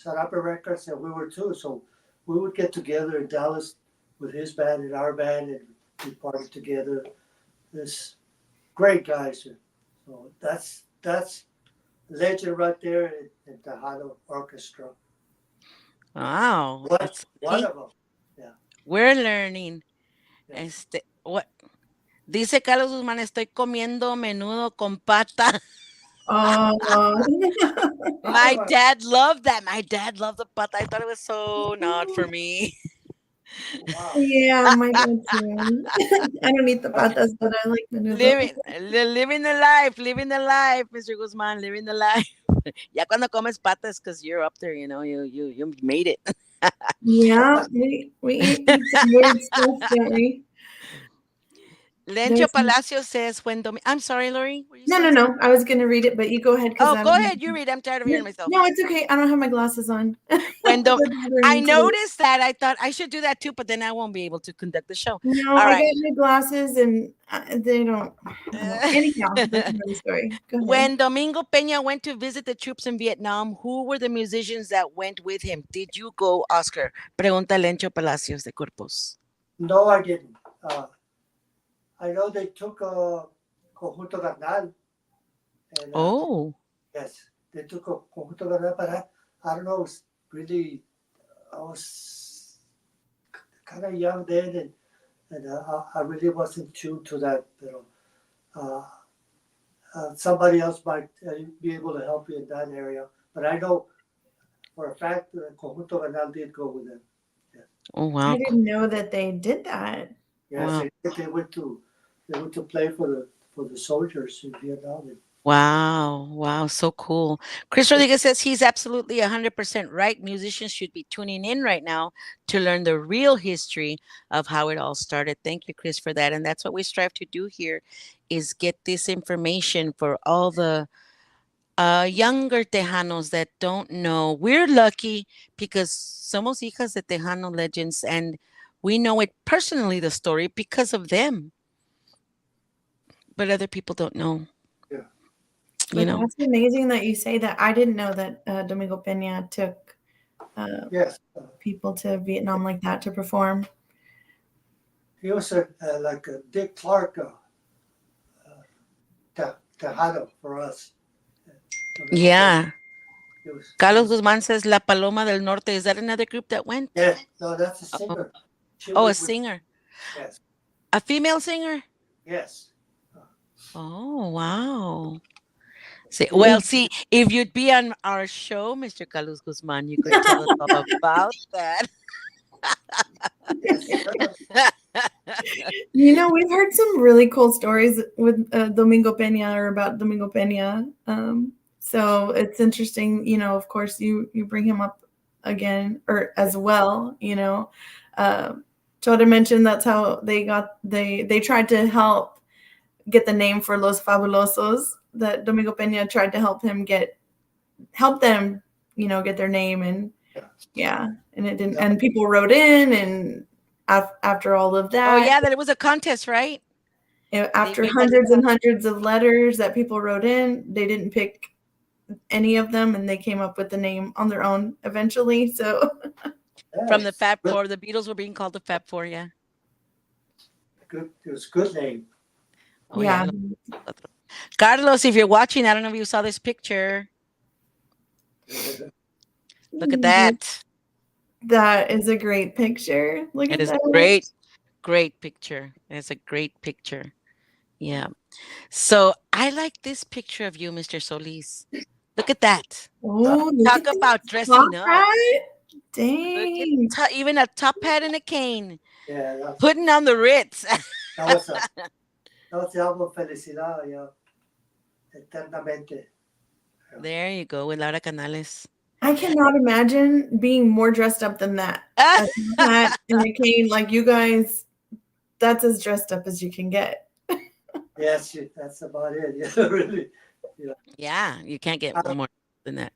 S6: Sarapa Records, and we were too. So we would get together in Dallas with his band and our band, and we party together. This great guys. So that's legend right there in Tejano Orchestra.
S4: Wow,
S6: One of them.
S4: we're learning.
S6: Yes.
S4: What dice Carlos Guzmán? Estoy comiendo menudo con pata.
S5: Oh,
S4: My dad loved that. My dad loved the pata. I thought it was so not for me.
S6: Wow.
S5: yeah, my dad too. I don't eat the patas, but I like menudo.
S4: Living the life, Mr. Guzman, living the life. Ya cuando comes patas, because you're up there, you made it.
S5: Yeah, we eat some weird stuff, don't we?
S4: Lencho
S5: There's-
S4: Palacio says when I'm sorry, Lori. were you
S5: No,
S4: saying
S5: no. I was going to read it, but you go ahead.
S4: something? Oh, go ahead. You read. I'm tired of hearing myself.
S5: No, it's okay. I don't have my glasses on.
S4: When
S5: They're bothering
S4: I
S5: me too.
S4: noticed that, I thought I should do that too, but then I won't be able to conduct the show.
S5: No,
S4: All
S5: I
S4: right.
S5: got new glasses and they don't. Anyhow, that's another story. Go ahead.
S4: When Domingo Peña went to visit the troops in Vietnam, who were the musicians that went with him? Did you go, Oscar? Pregunta Lencho Palacios de Corpus.
S6: No, I didn't. I know they took Conjunto Garnal. And,
S4: Oh.
S6: Yes, they took a Conjunto Garnal, but I don't know. It was really, I was kind of young then, and I really wasn't tuned to that. Somebody else might be able to help you in that area. But I know for a fact that Conjunto Garnal did go with them.
S4: Oh, wow.
S5: I didn't know that they did that.
S6: Yes,
S4: Wow.
S6: they went to play for the soldiers in Vietnam.
S4: Wow. Wow. So cool. Chris Rodriguez says he's absolutely 100% right. Musicians should be tuning in right now to learn the real history of how it all started. Thank you, Chris, for that. And that's what we strive to do here is get this information for all the younger Tejanos that don't know. We're lucky because somos hijas de Tejano legends and we know it personally, the story, because of them. But other people don't know.
S6: Yeah.
S4: You
S5: But
S4: know.
S5: that's amazing that you say that. I didn't know that Domingo Pena took
S6: Yes,
S5: people to Vietnam like that to perform.
S6: he was like a Dick Clark Tejano for us.
S4: Yeah.
S6: He was,
S4: Carlos Guzman says La Paloma del Norte. Is that another group that went?
S6: yeah, no, that's a singer. She
S4: Oh, a
S6: was with-
S4: singer.
S6: Yes,
S4: A female singer?
S6: yes.
S4: Oh, wow. See, if you'd be on our show, Mr. Carlos Guzman, you could tell us all about that.
S6: Yes, sir.
S5: You know, we've heard some really cool stories with Domingo Pena or about Domingo Pena. So it's interesting, you know, of course you bring him up again or as well, you know. Chota mentioned that's how they tried to help get the name for Los Fabulosos, that Domingo Pena tried to help them, you know, get their name, and yeah, and it didn't, and people wrote in, and after all of that,
S4: Oh, yeah, that it was a contest, right?
S5: after
S4: made that
S5: hundreds and hundreds of letters that people wrote in, they didn't pick any of them, and they came up with the name on their own eventually. So
S4: From the
S6: Yes.
S4: Fab Four. The Beatles were being called the Fab Four, yeah.
S6: Good. It was a good name.
S4: Oh,
S5: yeah,
S4: Carlos, if you're watching, I don't know if you saw this picture. Look at that.
S5: that is a great picture. Look
S4: It
S5: at
S4: is
S5: that.
S4: a great picture. It's a great picture. Yeah. So I like this picture of you, Mr. Solis. Look at that.
S5: Oh, look
S4: Talk
S5: at that
S4: about
S5: top
S4: dressing up.
S5: hat.
S4: Look
S5: Dang.
S4: at even a top hat and a cane.
S6: Yeah,
S4: Putting on the Ritz.
S6: that was the album Felicidad, yeah. Eternamente.
S4: There you go with Laura Canales.
S5: I cannot imagine being more dressed up than that. A hat and a cane, like you guys, that's as dressed up as you can get.
S6: Yes, that's about it. Yeah, really.
S4: Yeah, you can't get more than that.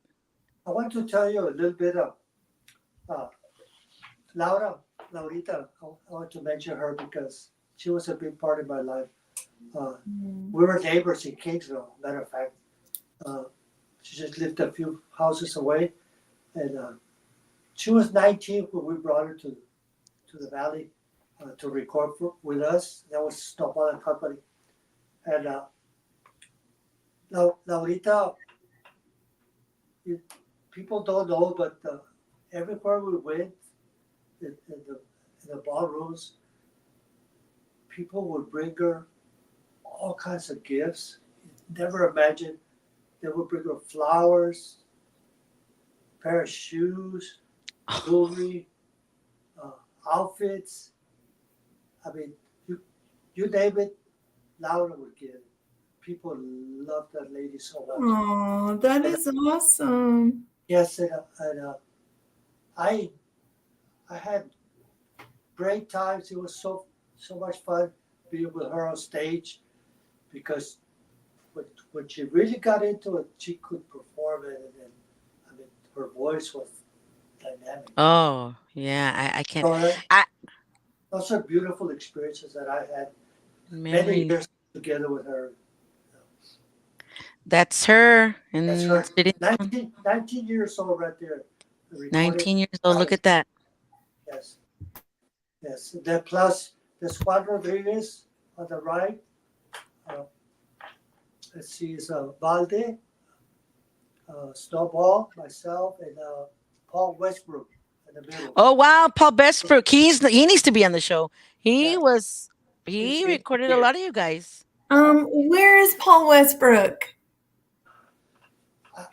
S6: I want to tell you a little bit of Laurita. I want to mention her because she was a big part of my life. We were neighbors in Kingsville, matter of fact. She just lived a few houses away. And she was 19 when we brought her to the valley to record with us. That was Snowball and Company. And Laurita, people don't know, but everywhere we went in the ballrooms, people would bring her all kinds of gifts. Never imagined. They would bring her flowers, pair of shoes, jewelry, outfits. I mean, you name it, Laura would give it. People love that lady so much.
S5: Oh, that is awesome.
S6: Yes, and I had great times. It was so much fun being with her on stage because when she really got into it, she could perform it, and I mean, her voice was dynamic.
S4: Oh, yeah. I can't.
S6: So those are beautiful experiences that I had many years together with her.
S4: That's her. And
S6: That's her. 19 years old right there.
S4: 19 years old. Look at that.
S6: Yes. Yes. Then plus there's Juan Rodriguez on the right. Let's see, it's Valde, Snowball, myself, and Paul Westbrook in the middle.
S4: Oh, wow. Paul Westbrook. He needs to be on the show. He
S6: He's
S4: recorded a lot of you guys.
S5: Where is Paul Westbrook?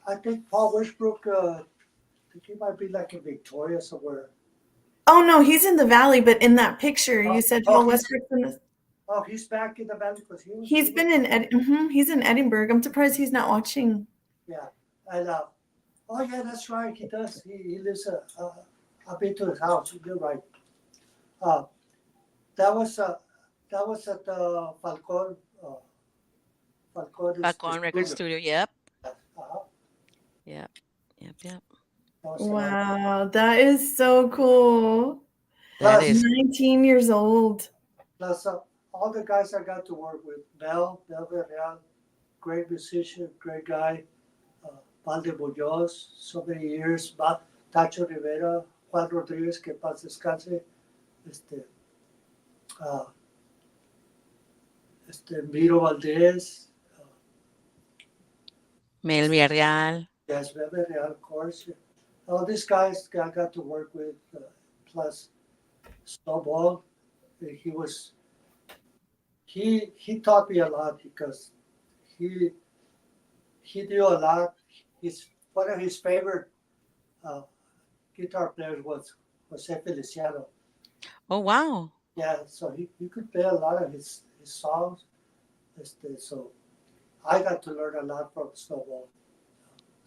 S6: I think Paul Westbrook, I think he might be like in Victoria somewhere.
S5: Oh no, he's in the valley, but in that picture you said Paul Westbrook's in the.
S6: Oh, he's back in the valley because
S5: He's been in he's in Edinburgh. I'm surprised he's not watching.
S6: Yeah, and oh yeah, that's right. He does. He lives. I've been to his house. You're right. Uh, that was at the Falcon. Falcon
S4: Falcon Record Studio. Yep.
S6: Uh-huh.
S4: Yep. Yep. Yep.
S5: Wow, that is so cool.
S4: That
S6: Plus,
S4: is
S5: 19 years old.
S6: plus all the guys I got to work with. Mel Villarreal, great musician, great guy. Valde Muñoz, so many years. Tacho Rivera, Juan Rodriguez, que paz descanse. Miro Valdez.
S4: Mel Villarreal.
S6: Yes, Villarreal, of course. All these guys I got to work with, plus Snowball. He taught me a lot because he knew a lot. One of his favorite guitar players was Jose Feliciano.
S4: Oh wow.
S6: Yeah, so he could play a lot of his songs. So I got to learn a lot from Snowball.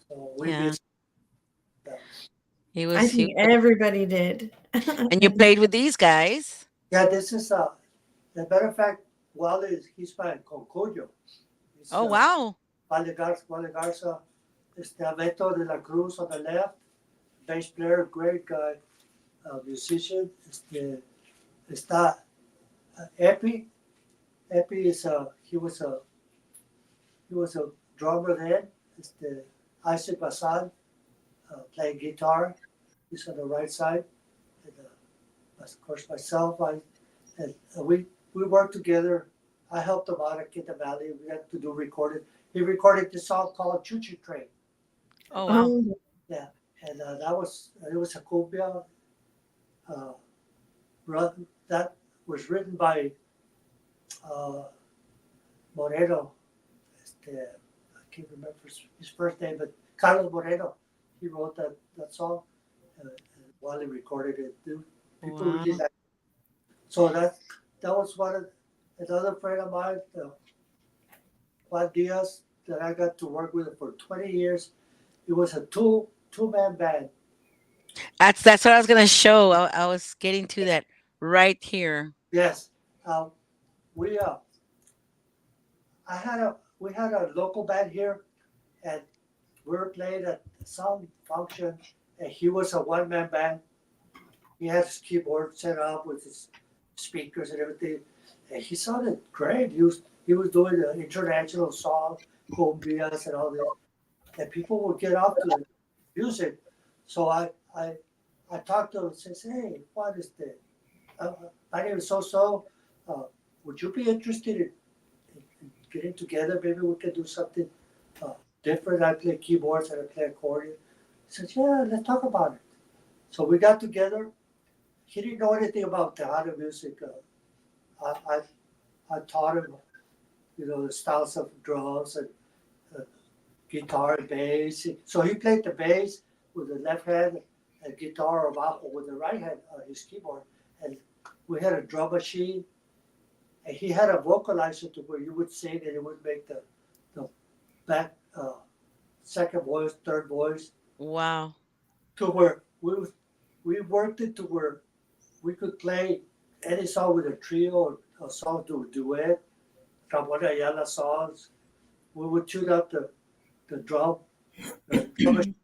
S6: So we
S4: Yeah.
S6: missed.
S4: He
S5: I
S4: was.
S5: think everybody did.
S4: And you played with these guys.
S6: Yeah, this is as a matter of fact, Wally, he's my concuyo.
S4: Oh wow.
S6: Wally Garza, Beto de la Cruz on the left, bass player, great guy, musician. Está Epi. Epi is he was a drummer then. Isaac Basan playing guitar. He's on the right side. And, of course, myself. We worked together. I helped him out at Kid Valley. We had to do recording. He recorded this song called Choo Choo Train.
S4: Oh wow.
S6: Yeah, and it was a cumbia. That was written by Moreno. I can't remember his first name, but Carlos Moreno. He wrote that song while he recorded it. People really liked it. So that was another friend of mine, Juan Diaz, that I got to work with for 20 years. It was a two-man band.
S4: That's what I was gonna show. I was getting to that right here.
S6: Yes, we had a local band here, and we were playing at some function, and he was a one-man band. He had his keyboard set up with his speakers and everything, and he sounded great. He was doing an international song, cumbias and all this, and people would get up to music. So I talked to him and says, "Hey, what is that? My name is so. Would you be interested in getting together? Maybe we can do something different. I play keyboards and I play accordion." He said, "Yeah, let's talk about it." So we got together. He didn't know anything about Tejano music. I taught him, the styles of drums and guitar and bass. So he played the bass with the left hand and guitar or bajo with the right hand on his keyboard. And we had a drum machine, and he had a vocalizer to where you would sing and it would make the back second voice, third voice.
S4: Wow.
S6: To where we worked it to where we could play any song with a trio or a song to a duet, Ramon Ayala songs. We would tune up the drum to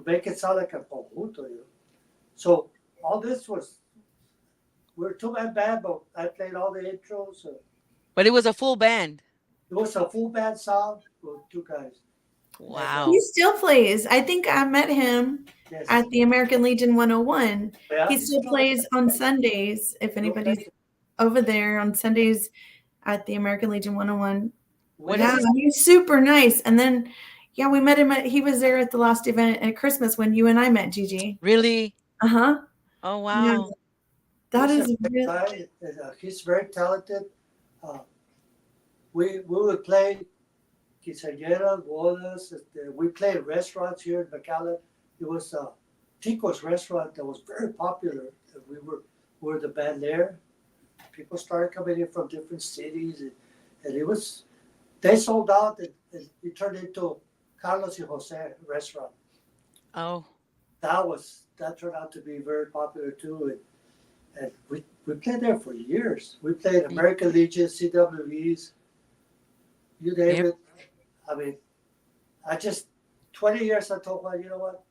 S6: make it sound like a conjunto. So all this we're a two-man band, but I played all the intros.
S4: But it was a full band.
S6: It was a full band sound with two guys.
S4: Wow.
S5: He still plays. I think I met him
S6: Yes.
S5: at the American Legion 101.
S6: Yeah.
S5: He still plays on Sundays. If anybody's over there on Sundays at the American Legion 101. Yeah, he's super nice. And then, yeah, we met him he was there at the last event at Christmas when you and I met, Gigi.
S4: Really?
S5: Uh-huh.
S4: Oh wow.
S5: Yeah. That is really
S6: guy. He's very talented. We would play quinceañeras, bodas. We played restaurants here in McAllen. It was Tico's restaurant that was very popular. we were the band there. People started coming in from different cities, and it was they sold out, and it turned into Carlos y Jose restaurant.
S4: Oh,
S6: That turned out to be very popular too, and we played there for years. We played American Legion, CWEs, you name
S4: Yep.
S6: it. I mean, I just 20 years I told my, you know what?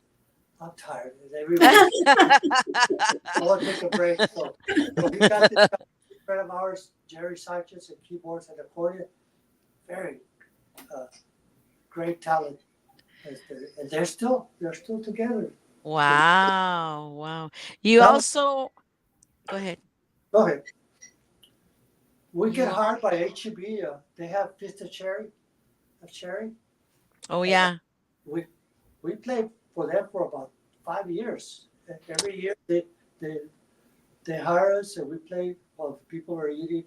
S6: I'm tired. And everybody, I want to take a break. So we got this friend of ours, Jerry Sanchez, and keyboards and accordion. Very great talent, and they're still together.
S4: wow, wow. You
S6: Now,
S4: also go ahead.
S6: go ahead. We
S4: You
S6: get
S4: al-
S6: hired by HEB. They have Fist of Cherry.
S4: Oh
S6: And
S4: yeah.
S6: we played for them for about 5 years. And every year they hire us, and we play while people are eating.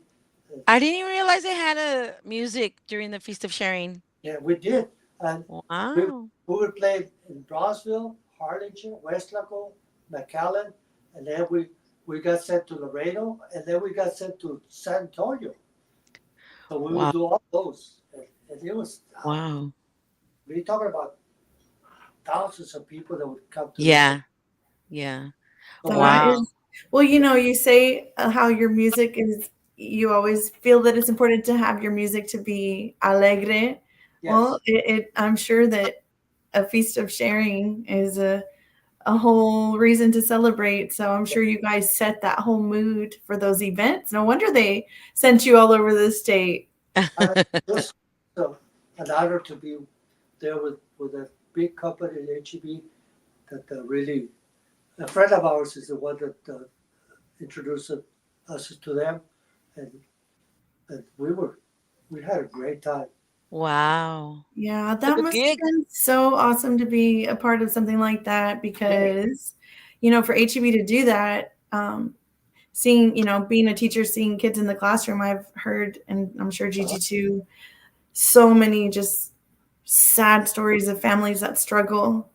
S4: I didn't even realize they had a music during the Feast of Sharing.
S6: Yeah, we did. And we,
S4: Wow.
S6: we would play in Brownsville, Harlingen, West Laco, McAllen, and then we got sent to Laredo, and then we got sent to San Antonio. So we would
S4: Wow.
S6: do all those. And it was,
S4: Wow.
S6: we're talking about thousands of people that would come to
S4: Yeah. Yeah.
S6: the
S5: That
S4: Wow.
S5: is, well, you know, you say how your music is, you always feel that it's important to have your music to be alegre.
S6: Yes.
S5: Well, I'm sure that a feast of sharing is a whole reason to celebrate. So I'm sure you guys set that whole mood for those events. No wonder they sent you all over the state.
S6: It was an honor to be there with a big company in HEB that really, a friend of ours is the one that introduced us to them, and we had a great time.
S4: Wow.
S5: Yeah,
S4: It's a
S5: that
S4: good
S5: must have
S4: gig.
S5: been so awesome to be a part of something like that because, you know, for HEB to do that, seeing, you know, being a teacher, seeing kids in the classroom, I've heard, and I'm sure Gigi too, so many just sad stories of families that struggle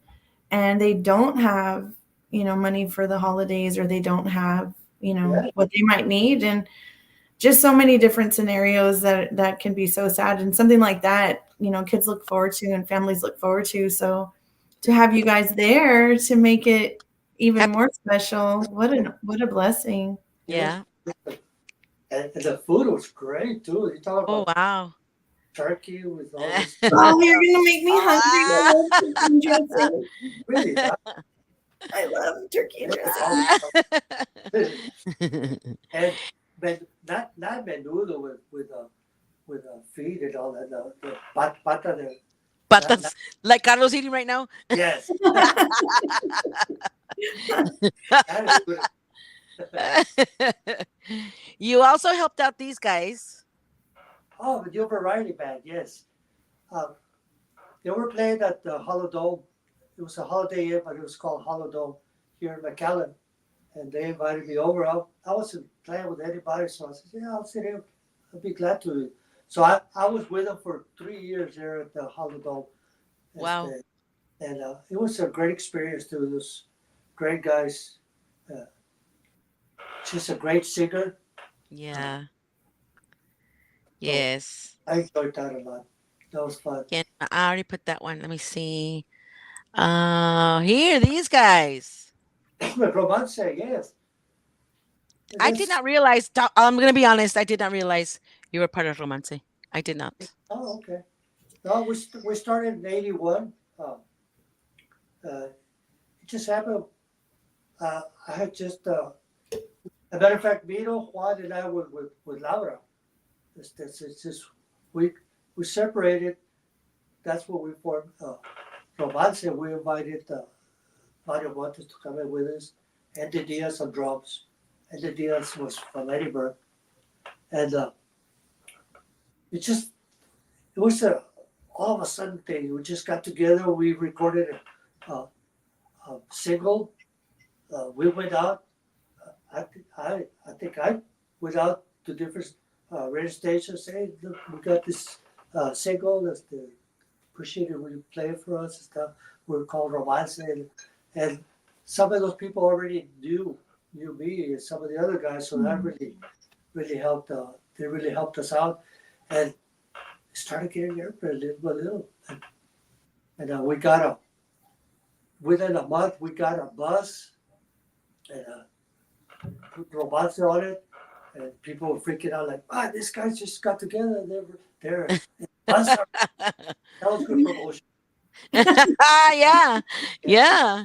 S5: and they don't have, you know, money for the holidays or they don't have, you know,
S6: Yeah.
S5: what they might need. And just so many different scenarios that can be so sad and something like that, you know, kids look forward to and families look forward to. So to have you guys there to make it even
S4: Happy.
S5: more special, what a blessing.
S6: It was,
S4: Yeah.
S6: and the food was great too. You talk
S4: Oh
S6: about
S4: wow.
S6: turkey with all this.
S5: Oh, you're gonna make me hungry. I
S4: Ah.
S5: love turkey and dressing.
S6: Really, that
S5: I love turkey and
S6: was
S5: dressing.
S6: awesome. And not menudo with feed and all that. The pata de,
S4: Patas like Carlos eating right now.
S6: yes, that is good.
S4: You also helped out these guys.
S6: Oh, the New Variety Band, yes. They were playing at the Holodome. It was a Holiday Inn, but it was called Holodome here in McAllen. And they invited me over. I wasn't playing with anybody, so I said, yeah, I'll sit here. I'll be glad to. So I was with them for 3 years there at the Holodome.
S4: Wow.
S6: And it was a great experience too. Those great guys. She's a great singer.
S4: Yeah. Yes.
S6: I enjoyed that a lot. That was fun.
S4: Again, I already put that one. Let me see. Here, these guys.
S6: But Romance, yes.
S4: I did not realize. I'm gonna be honest. I did not realize you were part of Romance. I did not.
S6: Oh, okay. No, we started in '81. It just happened. I had just, a matter of fact, Mino, Juan, and I were with Laura. It's just we separated. That's what we formed Romance. We invited Mario Montes to come in with us, Andy Diaz on drums. Andy Diaz was from Edinburgh, and it was all of a sudden thing. We just got together. We recorded a single. We went out. I think I went out to different radio stations. Hey, look, we got this single. Let's appreciate it. We play it for us and stuff. We're called Romance, and some of those people already knew you, me, and some of the other guys. So that really helped. They really helped us out, and it started getting airplay little by little. And we got within a month, we got a bus and put robots on it, and people were freaking out like, "Ah, this guy just got together. They're bus." That was good promotion.
S4: Yeah. Yeah.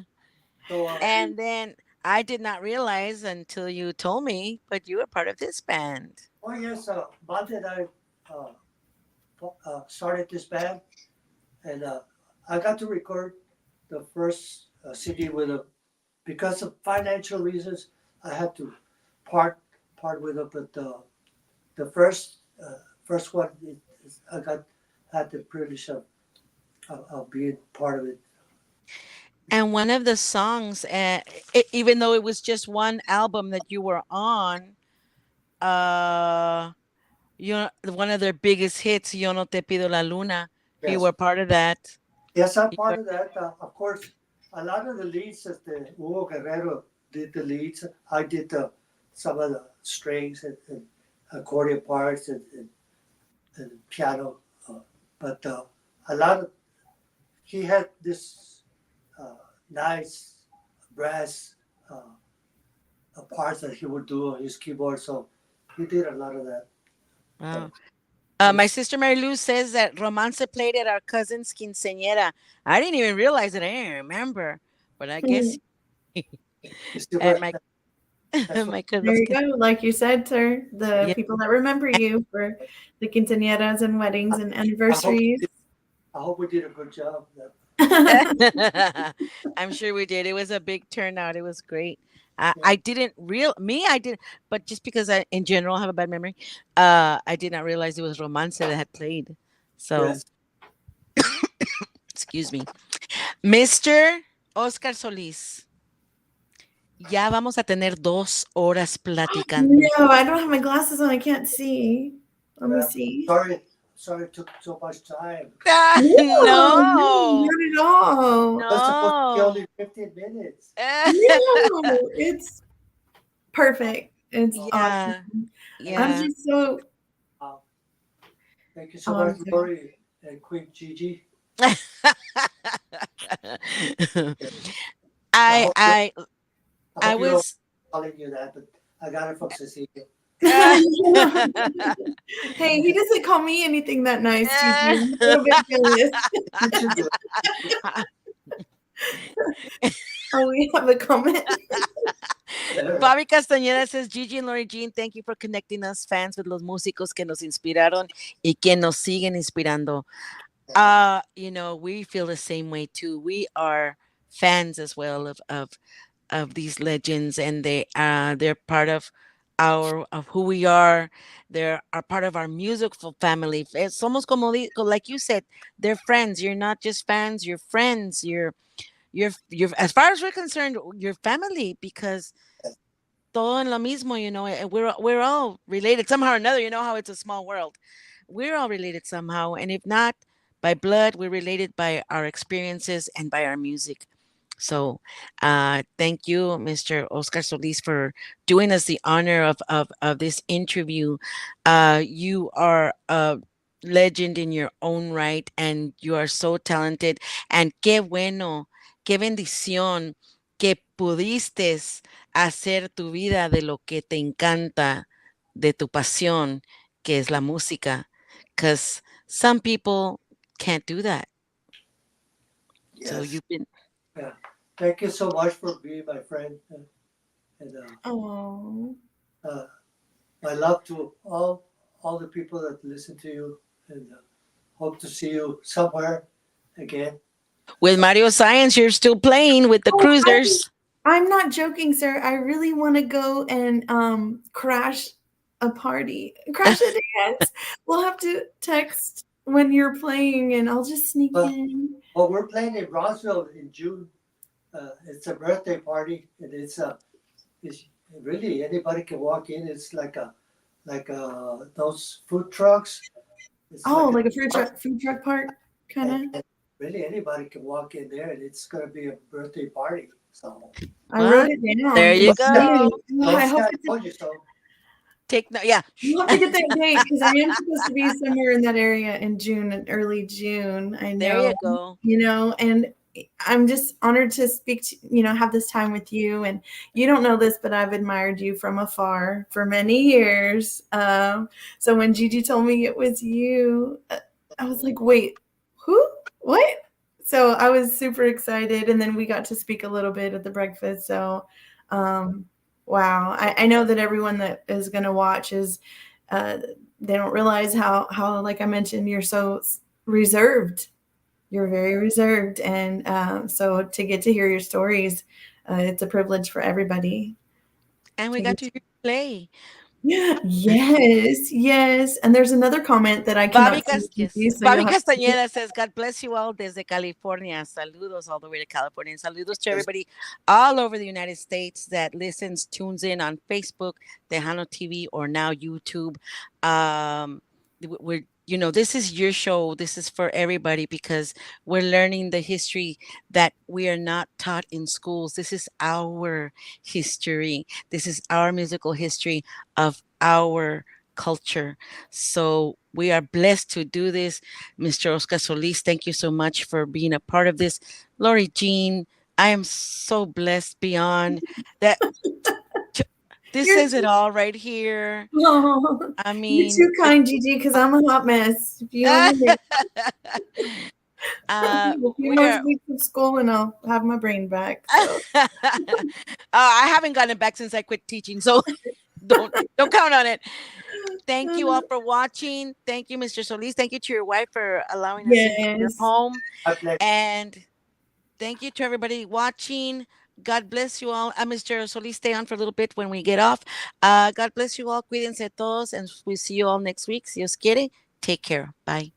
S6: So
S4: And then I did not realize until you told me, but you were part of this band.
S6: oh yes, Monte and I started this band, and I got to record the first CD with him. Because of financial reasons, I had to part with it. But the first one, had the privilege of being part of it.
S4: And one of the songs, even though it was just one album that you were on, uh, one of their biggest hits, "Yo no te pido la luna," you
S6: Yes,
S4: were part of that.
S6: yes, I'm
S4: You
S6: part
S4: were-
S6: of that. Of course, a lot of the leads that the Hugo Guerrero did the leads. I did some of the strings and accordion parts and piano. But a lot of he had this nice brass parts that he would do on his keyboard. So he did a lot of that.
S4: Wow. My sister Mary Lou says that Romance played at our cousin's quinceañera. I didn't even realize it. I didn't remember, but I guess
S6: You see
S4: at
S6: what-
S4: my
S6: that's what-
S4: my
S5: There
S4: cousin's.
S5: you go. Like you said, sir, the
S4: Yeah.
S5: people that remember you for the quinceañeras and weddings and anniversaries.
S6: I hope we did a good job.
S4: I'm sure we did. It was a big turnout. It was great.
S6: Yeah.
S4: I didn't I did, but just because I, in general, have a bad memory, I did not realize it was Romance that had played. So,
S6: Yes.
S4: excuse me, Mr. Oscar Soliz. Ya vamos a tener 2 horas platicando.
S5: No, I don't have my glasses on. I can't see. Let me
S6: Yeah.
S5: see.
S6: Sorry it took so much time.
S4: No,
S5: not at all.
S6: That's supposed to be
S4: no.
S6: only 15 minutes.
S5: No, it's perfect. It's
S4: Yeah,
S5: awesome.
S4: yeah.
S5: I'm just so
S6: Thank you so
S5: Oh, I'm
S6: much,
S5: sorry.
S6: Lori and Queen Gigi.
S4: I
S6: I
S4: I
S6: hope you don't
S4: was.
S6: calling you that, but I got it from Cecilia.
S5: Hey, he doesn't call me anything that nice, Gigi. I'm a little bit jealous.
S6: You should do
S5: Oh, we have a comment.
S6: it.
S4: Bobby Castañeda says, Gigi and Lori Jean, thank you for connecting us fans with los músicos que nos inspiraron y que nos siguen inspirando. We feel the same way too. We are fans as well of these legends, and they're part of who we are. They're a part of our musical family. Somos como like you said, they're friends. You're not just fans, you're friends. You're as far as we're concerned, you're family, because todo en lo mismo, and we're all related somehow or another. You know how it's a small world. We're all related somehow, and if not by blood, we're related by our experiences and by our music. So thank you, Mr. Oscar Solis, for doing us the honor of this interview. You are a legend in your own right, and you are so talented. And qué bueno, qué bendición que pudiste hacer tu vida de lo que te encanta, de tu pasión, que es la música. Because some people can't do that. So
S6: Yes.
S4: you've been.
S6: Yeah. Thank you so much for being my friend. And
S5: Oh,
S6: my love to all the people that listen to you, and hope to see you somewhere again.
S4: With Mario Science, you're still playing with the
S5: Oh,
S4: Cruisers.
S5: I'm not joking, sir. I really want to go and crash a party, crash a dance. We'll have to text when you're playing, and I'll just sneak in.
S6: Well, we're playing in Roswell in June. It's a birthday party, and it's really anybody can walk in. It's like those food trucks. It's
S5: Like a food truck park, kind of.
S6: and really anybody can walk in there, and it's going to be a birthday party. So
S5: I
S4: What?
S5: wrote it down.
S4: There you
S5: It's June.
S4: go.
S5: Oh, I
S6: don't say
S5: hope
S6: I
S5: it's
S6: told you so.
S4: Take no, yeah.
S5: we'll have to get that date because I am supposed to be somewhere in that area in June, in early June. I
S4: There
S5: know,
S4: you go.
S5: and I'm just honored to speak to, have this time with you. And you don't know this, but I've admired you from afar for many years. So when Gigi told me it was you, I was like, wait, who? What? So I was super excited. And then we got to speak a little bit at the breakfast. So, wow. I know that everyone that is going to watch is, they don't realize how, like I mentioned, you're so reserved. You're very reserved. And so to get to hear your stories, it's a privilege for everybody.
S4: And we
S5: To
S4: got
S5: get
S4: to hear you play.
S5: Yes, yes. And there's another comment that I cannot see, Gigi, so
S4: Bobby
S5: you'll have to.
S4: Castañeda says, God bless you all desde California. Saludos all the way to California. And saludos to everybody all over the United States that listens, tunes in on Facebook, Tejano TV, or now YouTube. We're, this is your show. This is for everybody because we're learning the history that we are not taught in schools. This is our history. This is our musical history of our culture. So we are blessed to do this. Mr. Oscar Solis, thank you so much for being a part of this. Lori Jean, I am so blessed beyond that. This
S5: You're
S4: says it all right here.
S5: Oh,
S4: I
S5: you're
S4: mean,
S5: too kind, Gigi, because I'm a hot mess. If you only knew. A few
S4: we
S5: more
S4: are.
S5: weeks of school and I'll have my brain back. So.
S4: I haven't gotten it back since I quit teaching, so don't count on it. Thank you all for watching. Thank you, Mr. Solis. Thank you to your wife for allowing us into your
S5: Yes.
S4: home.
S6: I bless
S4: And thank you to everybody watching. God bless you all. Mr. Solis, stay on for a little bit when we get off. God bless you all. Cuídense todos, and we'll see you all next week. Si Dios quiere. Take care. Bye.